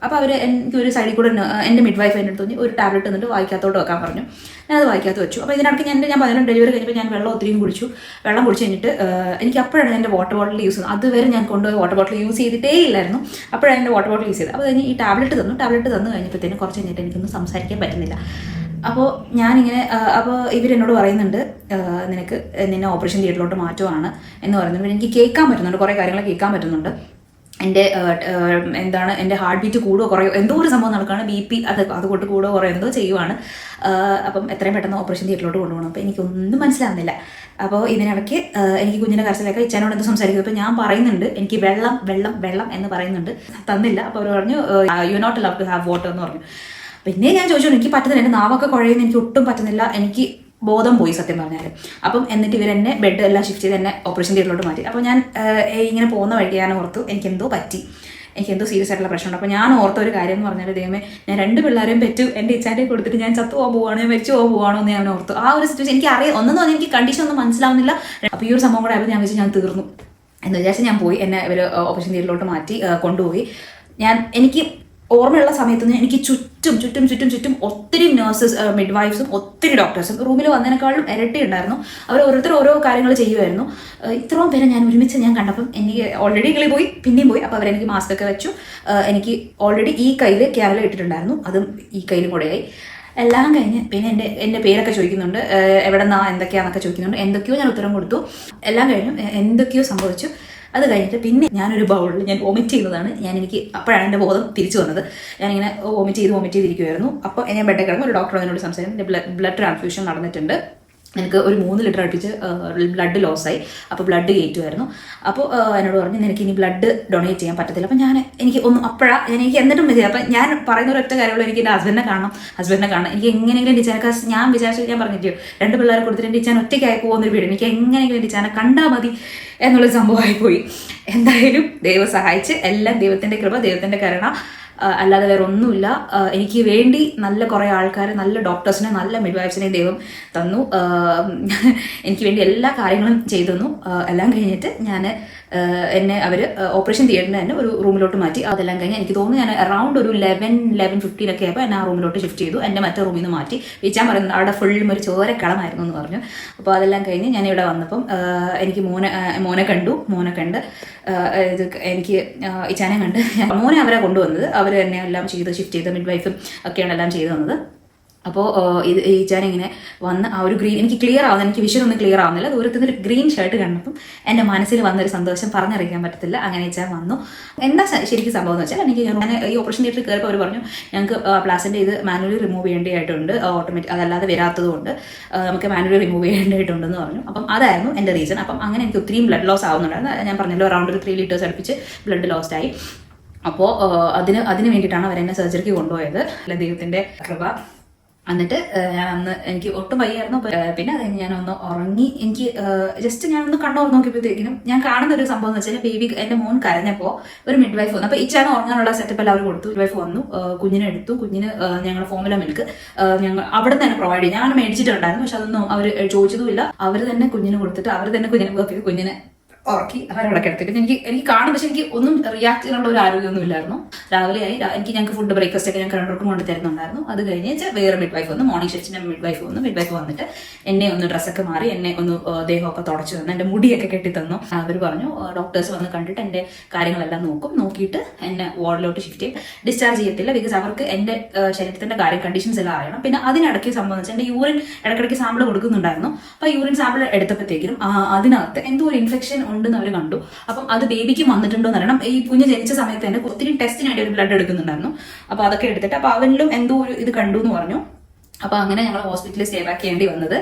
അപ്പോൾ അവർ എനിക്ക് ഒരു സൈഡിൽ കൂടെ എൻ്റെ മിഡ് വൈഫ് എൻ്റെ അടുത്ത് തോന്നി ഒരു ടാബ്ലറ്റ് എന്നിട്ട് വായിക്കാത്തോട്ട് വെക്കാൻ പറഞ്ഞു. ഞാനത് വായിക്കാത്ത വെച്ചു. അപ്പോൾ ഇതിനിടയ്ക്ക് ഞാൻ 11 ഡെലിവറി കഴിഞ്ഞപ്പോൾ ഞാൻ വെള്ളം ഒത്തിരിയും കുടിച്ചു. വെള്ളം കുടിച്ച് കഴിഞ്ഞിട്ട് എനിക്ക് അപ്പോഴാണ് എൻ്റെ വാട്ടർ ബോട്ടിൽ യൂസ് ചെയ്യുന്നത്. അതുവരെ ഞാൻ കൊണ്ടുപോയി വാട്ടർ ബോട്ടിൽ യൂസ് ചെയ്തിട്ടേ ഇല്ലായിരുന്നു. അപ്പോഴാണ് എൻ്റെ വാട്ടർ ബോട്ടിൽ യൂസ് ചെയ്തത്. അപ്പോൾ കഴിഞ്ഞ് ഈ ടാബ്ലറ്റ് തന്നു കഴിഞ്ഞപ്പോഴത്തേനും കുറച്ച് കഴിഞ്ഞിട്ട് എനിക്കൊന്നും സംസാരിക്കാൻ പറ്റുന്നില്ല. അപ്പോൾ ഞാനിങ്ങനെ അപ്പോൾ ഇവരെന്നോട് പറയുന്നുണ്ട് നിന്നെ ഓപ്പറേഷൻ തിയേറ്ററിലോട്ട് മാറ്റുവാണ് എന്ന് പറയുന്നുണ്ട്. എനിക്ക് കേൾക്കാൻ പറ്റുന്നുണ്ട്, കുറേ കാര്യങ്ങൾ കേൾക്കാൻ പറ്റുന്നുണ്ട്. എൻ്റെ എൻ്റെ ഹാർട്ട് ബീറ്റ് കൂടുകയോ കുറയോ എന്തോ ഒരു സംഭവം നടക്കുകയാണ്. BP അതുകൊണ്ട് കൂടുകയോ കുറയോ എന്തോ ചെയ്യുവാണ്. അപ്പം എത്രയും പെട്ടെന്ന് ഓപ്പറേഷൻ തിയേറ്ററിലോട്ട് കൊണ്ടുപോകണം. അപ്പോൾ എനിക്കൊന്നും മനസ്സിലാകുന്നില്ല. അപ്പോൾ ഇതിനിടയ്ക്ക് എനിക്ക് കുഞ്ഞിൻ്റെ കരച്ചിലൊക്കെ ഇച്ചാനോട് എന്ത് സംസാരിക്കുന്നത്. അപ്പോൾ ഞാൻ പറയുന്നുണ്ട് എനിക്ക് വെള്ളം എന്ന് പറയുന്നുണ്ട്. തന്നില്ല. അപ്പോൾ അവർ പറഞ്ഞു you not love to have water എന്ന് പറഞ്ഞു. പിന്നെ ഞാൻ ചോദിച്ചു എനിക്ക് പറ്റുന്നില്ല, എൻ്റെ നാവൊക്കെ കുഴയുന്നു, എനിക്ക് ഒട്ടും പറ്റുന്നില്ല, എനിക്ക് ബോധം പോയി സത്യം പറഞ്ഞാൽ. അപ്പം എന്നിട്ട് ഇവരെന്നെ ബെഡ് എല്ലാം ഷിഫ്റ്റ് ചെയ്ത് എന്നെ ഓപ്പറേഷൻ തിയേറ്ററിലോട്ട് മാറ്റി. അപ്പോൾ ഞാൻ ഇങ്ങനെ പോകുന്ന വഴിക്ക് ഞാൻ ഓർത്തു എനിക്കെന്തോ പറ്റി, എനിക്കെന്തോ സീരിയസ് ആയിട്ടുള്ള പ്രശ്നമുണ്ട്. അപ്പോൾ ഞാൻ ഓർത്ത ഒരു കാര്യം എന്ന് പറഞ്ഞാൽ ദൈവമേ ഞാൻ 2 പിള്ളേരെയും പെറ്റു എൻ്റെ ഇച്ചാൻ്റെ കൊടുത്തിട്ട് ഞാൻ ചത്തു പോകാൻ പോവുകയാണോ, ഞാൻ മരിച്ചു പോകാൻ പോവുകയാണോ എന്ന് ഞാൻ ഓർത്തു. ആ ഒരു സിറ്റുവേഷൻ എനിക്ക് അറിയാം. ഒന്നെന്ന് പറഞ്ഞാൽ എനിക്ക് കണ്ടീഷൻ ഒന്നും മനസ്സിലാവുന്നില്ല. അപ്പോൾ ഈ ഒരു സംഭവം കൂടെ ആയപ്പോൾ ഞാൻ വെച്ച് ഞാൻ തീർന്നു എന്ന് വിചാരിച്ച് ഞാൻ പോയി. എന്നെ ഇവർ ഓപ്പറേഷൻ തിയേറ്ററിലോട്ട് മാറ്റി കൊണ്ടുപോയി. എനിക്ക് ഓർമ്മയുള്ള സമയത്തൊന്നും എനിക്ക് ചുറ്റും ഒത്തിരി നഴ്സസ് മിഡ്വൈഫ്സും ഒത്തിരി ഡോക്ടേഴ്സും റൂമിൽ വന്നതിനേക്കാളും ഇരട്ടി ഉണ്ടായിരുന്നു. അവർ ഓരോരുത്തർ ഓരോ കാര്യങ്ങൾ ചെയ്യുമായിരുന്നു. ഇത്രയും പേരെ ഞാൻ ഒരുമിച്ച് ഞാൻ കണ്ടപ്പം എനിക്ക് ഓൾറെഡി കിളി പോയി, പിന്നെയും പോയി. അപ്പോൾ അവരെനിക്ക് മാസ്ക് ഒക്കെ വെച്ചു. എനിക്ക് ഓൾറെഡി ഈ കയ്യിൽ ക്യാമറ ഇട്ടിട്ടുണ്ടായിരുന്നു, അതും ഈ കയ്യിലും കൂടെയായി. എല്ലാം കഴിഞ്ഞ് പിന്നെ എൻ്റെ പേരൊക്കെ ചോദിക്കുന്നുണ്ട്, എവിടെ നിന്നാ എന്തൊക്കെയാണെന്നൊക്കെ ചോദിക്കുന്നുണ്ട്. എന്തൊക്കെയോ ഞാൻ ഉത്തരം കൊടുത്തു. എല്ലാം കഴിഞ്ഞു, എന്തൊക്കെയോ സംഭവിച്ചു. അത് കഴിഞ്ഞിട്ട് പിന്നെ ഞാനൊരു ബൗളിൽ ഞാൻ വോമിറ്റ് ചെയ്യുന്നതാണ്. എനിക്ക് അപ്പോഴാണ് എൻ്റെ ബോധം തിരിച്ചു വന്നത്. ഞാനിങ്ങനെ വോമിറ്റ് ചെയ്തിരിക്കുമായിരുന്നു. അപ്പോൾ ഞാൻ ബെഡിൽ കിടന്ന് ഒരു ഡോക്ടർ എന്നോട് സംസാരിക്കും, എൻ്റെ ബ്ലഡ് ട്രാൻസ്ഫ്യൂഷൻ നടന്നിട്ടുണ്ട്, എനിക്ക് ഒരു 3 ലിറ്റർ അടുപ്പിച്ച് ബ്ലഡ് ലോസായി, അപ്പോൾ ബ്ലഡ് കയറ്റുമായിരുന്നു. അപ്പോൾ എന്നോട് പറഞ്ഞു എനിക്ക് ഇനി ബ്ലഡ് ഡൊണേറ്റ് ചെയ്യാൻ പറ്റത്തില്ല. അപ്പോൾ എനിക്ക് ഒന്നും എനിക്ക് എന്നിട്ടും മതി. അപ്പം ഞാൻ പറയുന്ന ഒരൊറ്റ കാര്യമുള്ളൂ, എനിക്ക് എൻ്റെ ഹസ്ബൻഡിനെ കാണണം. എനിക്ക് എങ്ങനെയെങ്കിലും ഡിച്ചാനൊക്കെ ഞാൻ വിചാരിച്ചു, ഞാൻ പറഞ്ഞിട്ടോ 2 പിള്ളേരെ കൊടുത്തിട്ട് ഡിച്ചാൻ ഒറ്റയ്ക്കായി പോകുന്നൊരു വീട്, എനിക്ക് എങ്ങനെയെങ്കിലും ഡിച്ചാനെ കണ്ടാൽ മതി എന്നുള്ളൊരു സംഭവമായിപ്പോയി. എന്തായാലും ദൈവം സഹായിച്ച്, എല്ലാം ദൈവത്തിൻ്റെ കൃപ, ദൈവത്തിൻ്റെ കരുണ, അല്ലാതെ വേറെ ഒന്നുമില്ല. എനിക്ക് വേണ്ടി നല്ല കുറേ ആൾക്കാർ, നല്ല ഡോക്ടേഴ്സിനെ, നല്ല മിഡ്വൈഫ്സിനെ ദൈവം തന്നു. എനിക്ക് വേണ്ടി എല്ലാ കാര്യങ്ങളും ചെയ്തു തന്നു. എല്ലാം കഴിഞ്ഞിട്ട് എന്നെ അവർ ഓപ്പറേഷൻ തിയേറ്ററിന് തന്നെ ഒരു റൂമിലോട്ട് മാറ്റി. അതെല്ലാം കഴിഞ്ഞ് എനിക്ക് തോന്നുന്നു ഞാൻ അറൗണ്ട് ഒരു 11-15 ഒക്കെ ആയപ്പോൾ എന്നെ ആ റൂമിലോട്ട് ഷിഫ്റ്റ് ചെയ്തു. എൻ്റെ മറ്റേ റൂമിൽ നിന്ന് മാറ്റി. വിളിച്ചാൽ പറയുന്നത് അവിടെ ഫുള്ളും ഒരു ചോരക്കളമായിരുന്നു എന്ന് പറഞ്ഞു. അപ്പോൾ അതെല്ലാം കഴിഞ്ഞ് ഞാൻ ഇവിടെ വന്നപ്പം എനിക്ക് മോനെ കണ്ട് എനിക്ക് ഇച്ചാനെ കണ്ട് മോനെ അവരെ കൊണ്ടുവന്നത്. അവർ തന്നെ എല്ലാം ഷിഫ്റ്റ് ചെയ്ത് മിഡ്വൈഫും ഒക്കെയാണ് എല്ലാം ചെയ്തു തന്നത്. അപ്പോൾ ഇച്ചാനിങ്ങനെ വന്ന് ആ ഒരു ഗ്രീൻ, എനിക്ക് ക്ലിയർ ആവുന്നത്, എനിക്ക് വിഷൻ ഒന്നും ക്ലിയർ ആവുന്നില്ല. ദൂരത്തു നിന്ന് ഒരു ഗ്രീൻ ഷർട്ട് കണ്ടപ്പം എൻ്റെ മനസ്സിൽ വന്നൊരു സന്തോഷം പറഞ്ഞറിയിക്കാൻ പറ്റത്തില്ല. അങ്ങനെ ഇച്ചാൻ വന്നു. എന്താ ശരിക്കും സംഭവം എന്ന് വെച്ചാൽ, ഞാൻ ഈ ഓപ്പറേഷൻ തിയേറ്ററിൽ കയറിയപ്പോൾ അവർ പറഞ്ഞു ഞങ്ങൾക്ക് പ്ലാസിൻ്റെ ഇത് മാനുവലി റിമൂവ് ചെയ്യേണ്ടതായിട്ടുണ്ട്, ഓട്ടോമാറ്റിക് അതല്ലാതെ വരാത്തതുകൊണ്ട് നമുക്ക് മാനുവലി റിമൂവ് ചെയ്യേണ്ടതായിട്ടുണ്ടെന്ന് പറഞ്ഞു. അപ്പം അതായിരുന്നു എൻ്റെ റീസൺ. അപ്പം അങ്ങനെ എനിക്ക് ഒത്തിരിയും ബ്ലഡ് ലോസ് ആവുന്നുണ്ടായിരുന്നു. ഞാൻ പറഞ്ഞല്ലോ അറൗണ്ട് ഒരു 3 ലിറ്റേഴ്സ് അടുപ്പിച്ച് ബ്ലഡ് ലോസ്റ്റ് ആയി. അപ്പോൾ അതിന് വേണ്ടിയിട്ടാണ് അവരെന്നെ സർജറിക്ക് കൊണ്ടുപോയത്. ദൈവത്തിൻ്റെ കൃപ. എന്നിട്ട് എനിക്ക് ഒട്ടും വയ്യായിരുന്നു. പിന്നെ അത് കഴിഞ്ഞ് ഞാനൊന്ന് ഉറങ്ങി. എനിക്ക് ജസ്റ്റ് ഞാനൊന്ന് കണ്ണോർ നോക്കിയപ്പോഴത്തേക്കിനും ഞാൻ കാണുന്ന ഒരു സംഭവം എന്ന് വെച്ചാൽ, ബേബി എൻ്റെ മോൻ കരഞ്ഞപ്പോൾ ഒരു മിഡ് വൈഫ് വന്നു. അപ്പോൾ ഇച്ചാണ് ഉറങ്ങാനുള്ള സെറ്റപ്പ് എല്ലാം അവർ കൊടുത്തു. മിഡ് വൈഫ് വന്നു, കുഞ്ഞിനെ എടുത്തു. കുഞ്ഞിന് ഞങ്ങൾ ഫോർമുല മിൽക്ക് ഞങ്ങൾ അവിടെ തന്നെ പ്രൊവൈഡ് ചെയ്യും. ഞാൻ മേടിച്ചിട്ടുണ്ടായിരുന്നു, പക്ഷെ അതൊന്നും അവർ ചോദിച്ചതുമില്ല. അവർ തന്നെ കുഞ്ഞിന് കൊടുത്തിട്ട് അവർ തന്നെ കുഞ്ഞിനെ ഉറക്കി അവരവിടെ കിടത്തിട്ട് എനിക്ക് കാണും. പക്ഷെ എനിക്ക് ഒന്നും റിയാക്ട് ചെയ്യാനുള്ള ഒരു ആരോഗ്യമൊന്നും ഇല്ലായിരുന്നു. രാവിലെ ആയി, ഞങ്ങൾക്ക് ഫുഡ് ബ്രേക്ക്ഫാസ്റ്റ് ഒക്കെ ഞങ്ങൾക്ക് 2 കൊണ്ടു തരുന്നുണ്ടായിരുന്നു. അത് കഴിഞ്ഞ് വേറെ മിഡ് വൈഫ് വന്നു, മോർണിംഗ് ഷിഫ്റ്റിന്റെ മിഡ് വൈഫ് വന്നിട്ട് എന്നെ ഒന്ന് ഡ്രസ്സൊക്കെ മാറി, എന്നെ ഒന്ന് ദേഹമൊക്കെ തുടച്ചു തന്നു, എൻ്റെ മുടിയൊക്കെ കെട്ടി തന്നു. അവർ പറഞ്ഞു ഡോക്ടേഴ്സ് വന്ന് കണ്ടിട്ട് എൻ്റെ കാര്യങ്ങളെല്ലാം നോക്കിയിട്ട് എന്നെ വാർഡിലോട്ട് ഷിഫ്റ്റ് ചെയ്യും, ഡിസ്ചാർജ് ചെയ്യത്തില്ല. ബിക്കോസ് അവർക്ക് എൻ്റെ ശരീരത്തിന്റെ കണ്ടീഷൻസ് എല്ലാം അറിയണം. പിന്നെ അതിനിടയ്ക്ക് സംഭവം വെച്ചാൽ എൻ്റെ യൂറിൻ ഇടയ്ക്കിടയ്ക്ക് സാമ്പിൾ കൊടുക്കുന്നുണ്ടായിരുന്നു. അപ്പോൾ യൂറിൻ സാമ്പിൾ എടുത്തപ്പോഴത്തേക്കും അതിനകത്ത് എന്തോ ഒരു ഇൻഫെക്ഷൻ ഉണ്ടെന്ന് അവർ കണ്ടു. അപ്പം അത് ബേബിക്ക് വന്നിട്ടുണ്ടോ എന്ന് അറിയണം. ഈ കുഞ്ഞ് ജനിച്ച സമയത്ത് തന്നെ ഒത്തിരി ടെസ്റ്റിനായിട്ട് ഒരു ബ്ലഡ് എടുക്കുന്നുണ്ടായിരുന്നു. അപ്പൊ അതൊക്കെ എടുത്തിട്ട് അപ്പൊ അവനിലും എന്തോ ഒരു ഇത് കണ്ടു എന്ന് പറഞ്ഞു. അപ്പോൾ അങ്ങനെ ഞങ്ങൾ ഹോസ്പിറ്റലിൽ സ്റ്റേ ബാക്ക് ചെയ്യേണ്ടി വന്നത്.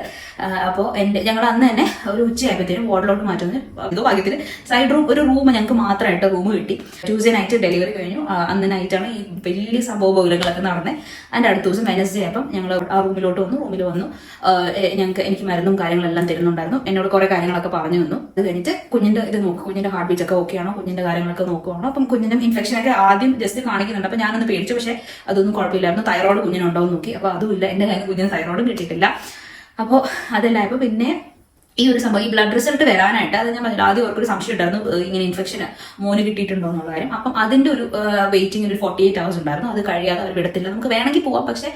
അപ്പോൾ ഞങ്ങൾ അന്ന് തന്നെ ഒരു ഉച്ചയായപ്പോഴത്തേനും വാർഡിലോട്ട് മാറ്റുന്നത്. ഇതോ ഭാഗ്യത്തിന് സൈഡ് ഒരു റൂം ഞങ്ങൾക്ക് മാത്രമായിട്ട് റൂം കിട്ടി. ട്യൂസ്ഡേ നൈറ്റ് ഡെലിവറി കഴിഞ്ഞു. അന്ന് നൈറ്റാണ് ഈ വലിയ സംഭവ ബഹുലങ്ങളൊക്കെ നടന്നത്. അതിൻ്റെ അടുത്ത ദിവസം വെനസ്ഡേ ആയപ്പം ഞങ്ങൾ ആ റൂമിൽ വന്നു. എനിക്ക് മരുന്നും കാര്യങ്ങളെല്ലാം തരുന്നുണ്ടായിരുന്നു. എന്നോട് കുറേ കാര്യങ്ങളൊക്കെ പറഞ്ഞു തന്നു. അത് കഴിഞ്ഞിട്ട് കുഞ്ഞിൻ്റെ ഇത് നോക്കും, കുഞ്ഞിൻ്റെ ഹാർട്ട് ബീറ്റ് ഒക്കെ ഓക്കെ ആണോ, കുഞ്ഞിൻ്റെ കാര്യങ്ങളൊക്കെ നോക്കുവാണോ. അപ്പം കുഞ്ഞിനും ഇൻഫെക്ഷനൊക്കെ ആദ്യം ജസ്റ്റ് കാണിക്കുന്നുണ്ട്. അപ്പം ഞാനൊന്ന് പേടിച്ചു, പക്ഷേ അതൊന്നും കുഴപ്പമില്ലായിരുന്നു. തൈറോയ്ഡ് കുഞ്ഞിനുണ്ടോ എന്ന് നോക്കി. അപ്പോൾ അതുമില്ല, എൻ്റെ കുഞ്ഞിന് തൈറോയ്ഡും കിട്ടിയിട്ടില്ല. അപ്പോൾ അതെല്ലാം ഇപ്പോൾ പിന്നെ ഈ ഒരു സംഭവം, ഈ ബ്ലഡ് റിസൾട്ട് വരാനായിട്ട്, അത് ഞാൻ പറഞ്ഞില്ല, ആദ്യം അവർക്കൊരു സംശയം ഉണ്ടായിരുന്നു ഇങ്ങനെ ഇൻഫെക്ഷൻ മോന് കിട്ടിയിട്ടുണ്ടോ എന്നുള്ള കാര്യം. അപ്പം അതിന്റെ ഒരു വെയിറ്റിംഗ് ഒരു 48 hours ഉണ്ടായിരുന്നു. അത് കഴിയാതെ അവർ വിടത്തില്ല. നമുക്ക് വേണമെങ്കിൽ പോവാം, പക്ഷെ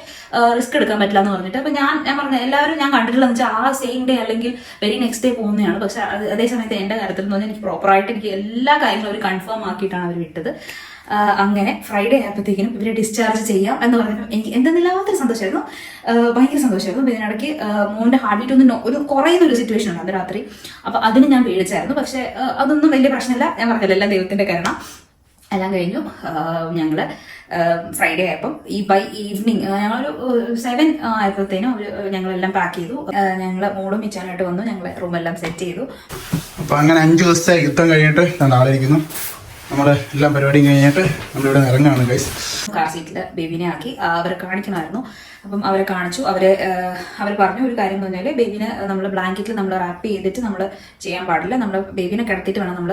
റിസ്ക് എടുക്കാൻ പറ്റില്ല എന്ന് പറഞ്ഞിട്ട്. അപ്പം ഞാൻ പറഞ്ഞ എല്ലാവരും ഞാൻ കണ്ടിട്ടുള്ളതെന്ന് വെച്ചാൽ ആ സെയിം ഡേ അല്ലെങ്കിൽ വെരി നെക്സ്റ്റ് ഡേ പോകുന്നതാണ്. പക്ഷെ അതേ സമയത്ത് എൻ്റെ കാര്യത്തിൽ എന്ന് പറഞ്ഞാൽ എനിക്ക് പ്രോപ്പറായിട്ട് എനിക്ക് എല്ലാ കാര്യങ്ങളും അവർ കൺഫേം ആക്കിയിട്ടാണ് അവർ വിട്ടത്. അങ്ങനെ ഫ്രൈഡേ ആയപ്പോഴത്തേക്കിനും ഇവരെ ഡിസ്ചാർജ് ചെയ്യാം എന്ന് പറഞ്ഞപ്പോൾ എനിക്ക് എന്തെന്നില്ലാത്തൊരു സന്തോഷമായിരുന്നു, ഭയങ്കര സന്തോഷമായിരുന്നു. ഇതിനിടയ്ക്ക് മോൻ്റെ ഹാർട്ട് ബീറ്റ് ഒന്ന് കുറയുന്ന ഒരു സിറ്റുവേഷൻ ഉണ്ട് അന്ന് രാത്രി. അപ്പോൾ അതിന് ഞാൻ പേടിച്ചായിരുന്നു. പക്ഷെ അതൊന്നും വലിയ പ്രശ്നമില്ല. ഞാൻ പറഞ്ഞില്ല, എല്ലാം ദൈവത്തിൻ്റെ കരുണ. എല്ലാം കഴിഞ്ഞു. ഞങ്ങൾ ഫ്രൈഡേ ആയപ്പം ബൈ ഈവനിങ് ഞങ്ങളൊരു 7 ആയപ്പോഴത്തേനും ഞങ്ങളെല്ലാം പാക്ക് ചെയ്തു. ഞങ്ങൾ മോളും ഇച്ചാനായിട്ട് വന്നു. ഞങ്ങൾ റൂമെല്ലാം സെറ്റ് ചെയ്തു. അപ്പോൾ അങ്ങനെ 5 ദിവസത്തെ യുദ്ധം കഴിഞ്ഞിട്ട് ആളിരിക്കുന്നു. നമ്മുടെ എല്ലാം പരിപാടിയും കഴിഞ്ഞിട്ട് നമ്മളിവിടെ ഇറങ്ങുകയാണ് ഗൈസ്. കാർ സീറ്റിൽ ബേബിനെ ആക്കി അവരെ കാണിക്കണമായിരുന്നു. അപ്പം അവരെ കാണിച്ചു. അവർ പറഞ്ഞു ഒരു കാര്യം എന്ന് പറഞ്ഞാൽ ബേബിനെ നമ്മൾ ബ്ലാങ്കറ്റിൽ നമ്മൾ റാപ്പ് ചെയ്തിട്ട് നമ്മൾ ചെയ്യാൻ പാടില്ല. നമ്മൾ ബേബിനെ കിടത്തിയിട്ട് വേണം നമ്മൾ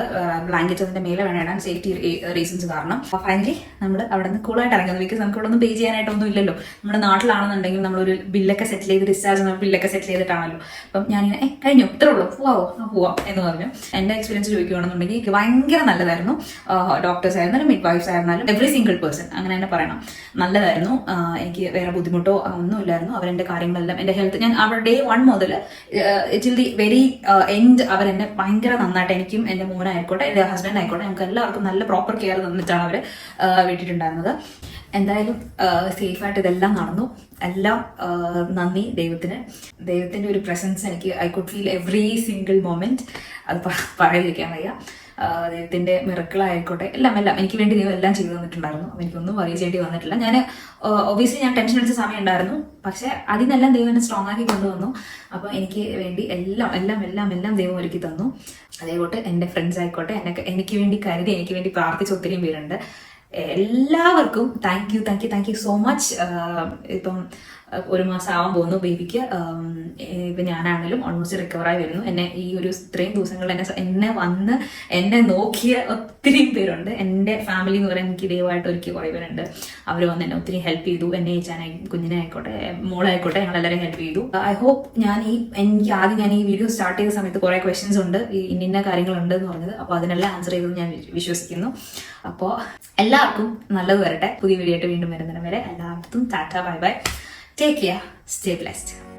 ബ്ലാങ്കറ്റ് അതിൻ്റെ മേലെ വേണം ഇടാൻ, സേഫ്റ്റി റീസൺസ് കാരണം. അപ്പോൾ ഫൈനലി നമ്മൾ അവിടെ നിന്ന് കൂളായിട്ട് ഇറങ്ങുന്നത്. ബിക്കോസ് നമുക്ക് ഇവിടെ ഒന്നും പേ ചെയ്യാനായിട്ടൊന്നും ഇല്ലല്ലോ. നമ്മുടെ നാട്ടിലാണെന്നുണ്ടെങ്കിൽ നമ്മളൊരു ബില്ലൊക്കെ സെറ്റിൽ ചെയ്ത് ഡിസ്ചാർജ് ബില്ലൊക്കെ സെറ്റിൽ ചെയ്തിട്ടാണല്ലോ. അപ്പം ഞാനിങ്ങനെ കഴിഞ്ഞു ഇത്രേ ഉള്ളൂ പോവാം എന്ന് പറഞ്ഞു. എൻ്റെ എക്സ്പീരിയൻസ് ചോദിക്കുകയാണെന്നുണ്ടെങ്കിൽ എനിക്ക് ഭയങ്കര നല്ലതായിരുന്നു. ഡോക്ടേഴ്സ് ആയിരുന്നാലും മിഡ് വൈഫ്സ് ആയിരുന്നാലും എവറി സിംഗിൾ പേഴ്സൺ അങ്ങനെ തന്നെ പറയണം, നല്ലതായിരുന്നു. എനിക്ക് വേറെ ബുദ്ധിമുട്ടോ ഒന്നുമില്ലായിരുന്നു. അവരെൻ്റെ കാര്യങ്ങളെല്ലാം എൻ്റെ ഹെൽത്ത് ഞാൻ അവരുടെ ഡേ 1 മുതൽ ടിൽ ദി വെരി എൻഡ് അവരെന്നെ ഭയങ്കര നന്നായിട്ട്, എനിക്കും എൻ്റെ മോനായിക്കോട്ടെ എൻ്റെ ഹസ്ബൻഡ് ആയിക്കോട്ടെ ഞങ്ങൾക്ക് എല്ലാവർക്കും നല്ല പ്രോപ്പർ കെയർ തന്നിട്ടാണ് അവർ വിട്ടിട്ടുണ്ടായിരുന്നത്. എന്തായാലും സേഫായിട്ട് ഇതെല്ലാം നടന്നു. എല്ലാം നന്ദി ദൈവത്തിൻ്റെ ഒരു പ്രസൻസ് എനിക്ക് I could feel every single moment. അത് പറയാതിരിക്കാൻ വയ്യ. ദൈവത്തിൻ്റെ മിറക്കിളായിക്കോട്ടെ എല്ലാം എനിക്ക് വേണ്ടി ദൈവം എല്ലാം ചെയ്തു തന്നിട്ടുണ്ടായിരുന്നു. അപ്പം എനിക്കൊന്നും വറി ചെയ്യേണ്ടി വന്നിട്ടില്ല. ഞാൻ ഒബ്വിയസ്ലി ഞാൻ ടെൻഷൻ അടിച്ച സമയം ഉണ്ടായിരുന്നു, പക്ഷെ അതിനെല്ലാം ദൈവം എന്നെ സ്ട്രോങ് ആക്കി കൊണ്ടുവന്നു. അപ്പോൾ എനിക്ക് വേണ്ടി എല്ലാം ദൈവം ഒരുക്കി തന്നു. അതേപോലെ എൻ്റെ ഫ്രണ്ട്സ് ആയിക്കോട്ടെ എനിക്ക് വേണ്ടി കരുതി എനിക്ക് വേണ്ടി പ്രാർത്ഥിച്ച ഒത്തിരി പേരുണ്ട്. എല്ലാവർക്കും താങ്ക് യു സോ മച്ച്. ഇപ്പം 1 മാസം ആവാൻ പോകുന്നു ബേബിക്ക്. ഇപ്പം ഞാനാണെങ്കിലും ഓൾമോസ്റ്റ് റിക്കവറായി വരുന്നു. എന്നെ ഈ ഒരു ഇത്രയും ദിവസങ്ങളിൽ എന്നെ നോക്കിയ ഒത്തിരി പേരുണ്ട്. എൻ്റെ ഫാമിലി എന്ന് പറയാൻ എനിക്ക് ദൈവമായിട്ട് ഒരുക്കി കുറേ പേരുണ്ട്. അവർ വന്ന് എന്നെ ഒത്തിരി ഹെൽപ്പ് ചെയ്തു. എന്നെ കുഞ്ഞിനെ ആയിക്കോട്ടെ മോളായിക്കോട്ടെ ഞങ്ങളെല്ലാവരും ഹെൽപ്പ് ചെയ്തു. ഐ ഹോപ്പ് ഞാൻ ഈ വീഡിയോ സ്റ്റാർട്ട് ചെയ്ത സമയത്ത് കുറേ ക്വസ്റ്റ്യൻസ് ഉണ്ട്, ഇന്ന കാര്യങ്ങളുണ്ട് എന്ന് പറഞ്ഞത്. അപ്പോൾ അതിനെല്ലാം ആൻസർ ചെയ്തു ഞാൻ വിശ്വസിക്കുന്നു. അപ്പോൾ എല്ലാവർക്കും നല്ലത് വരട്ടെ. പുതിയ വീഡിയോ ആയിട്ട് വീണ്ടും വരുന്നതിന് വരെ എല്ലാവർക്കും Tata bye bye. Take care. Stay blessed.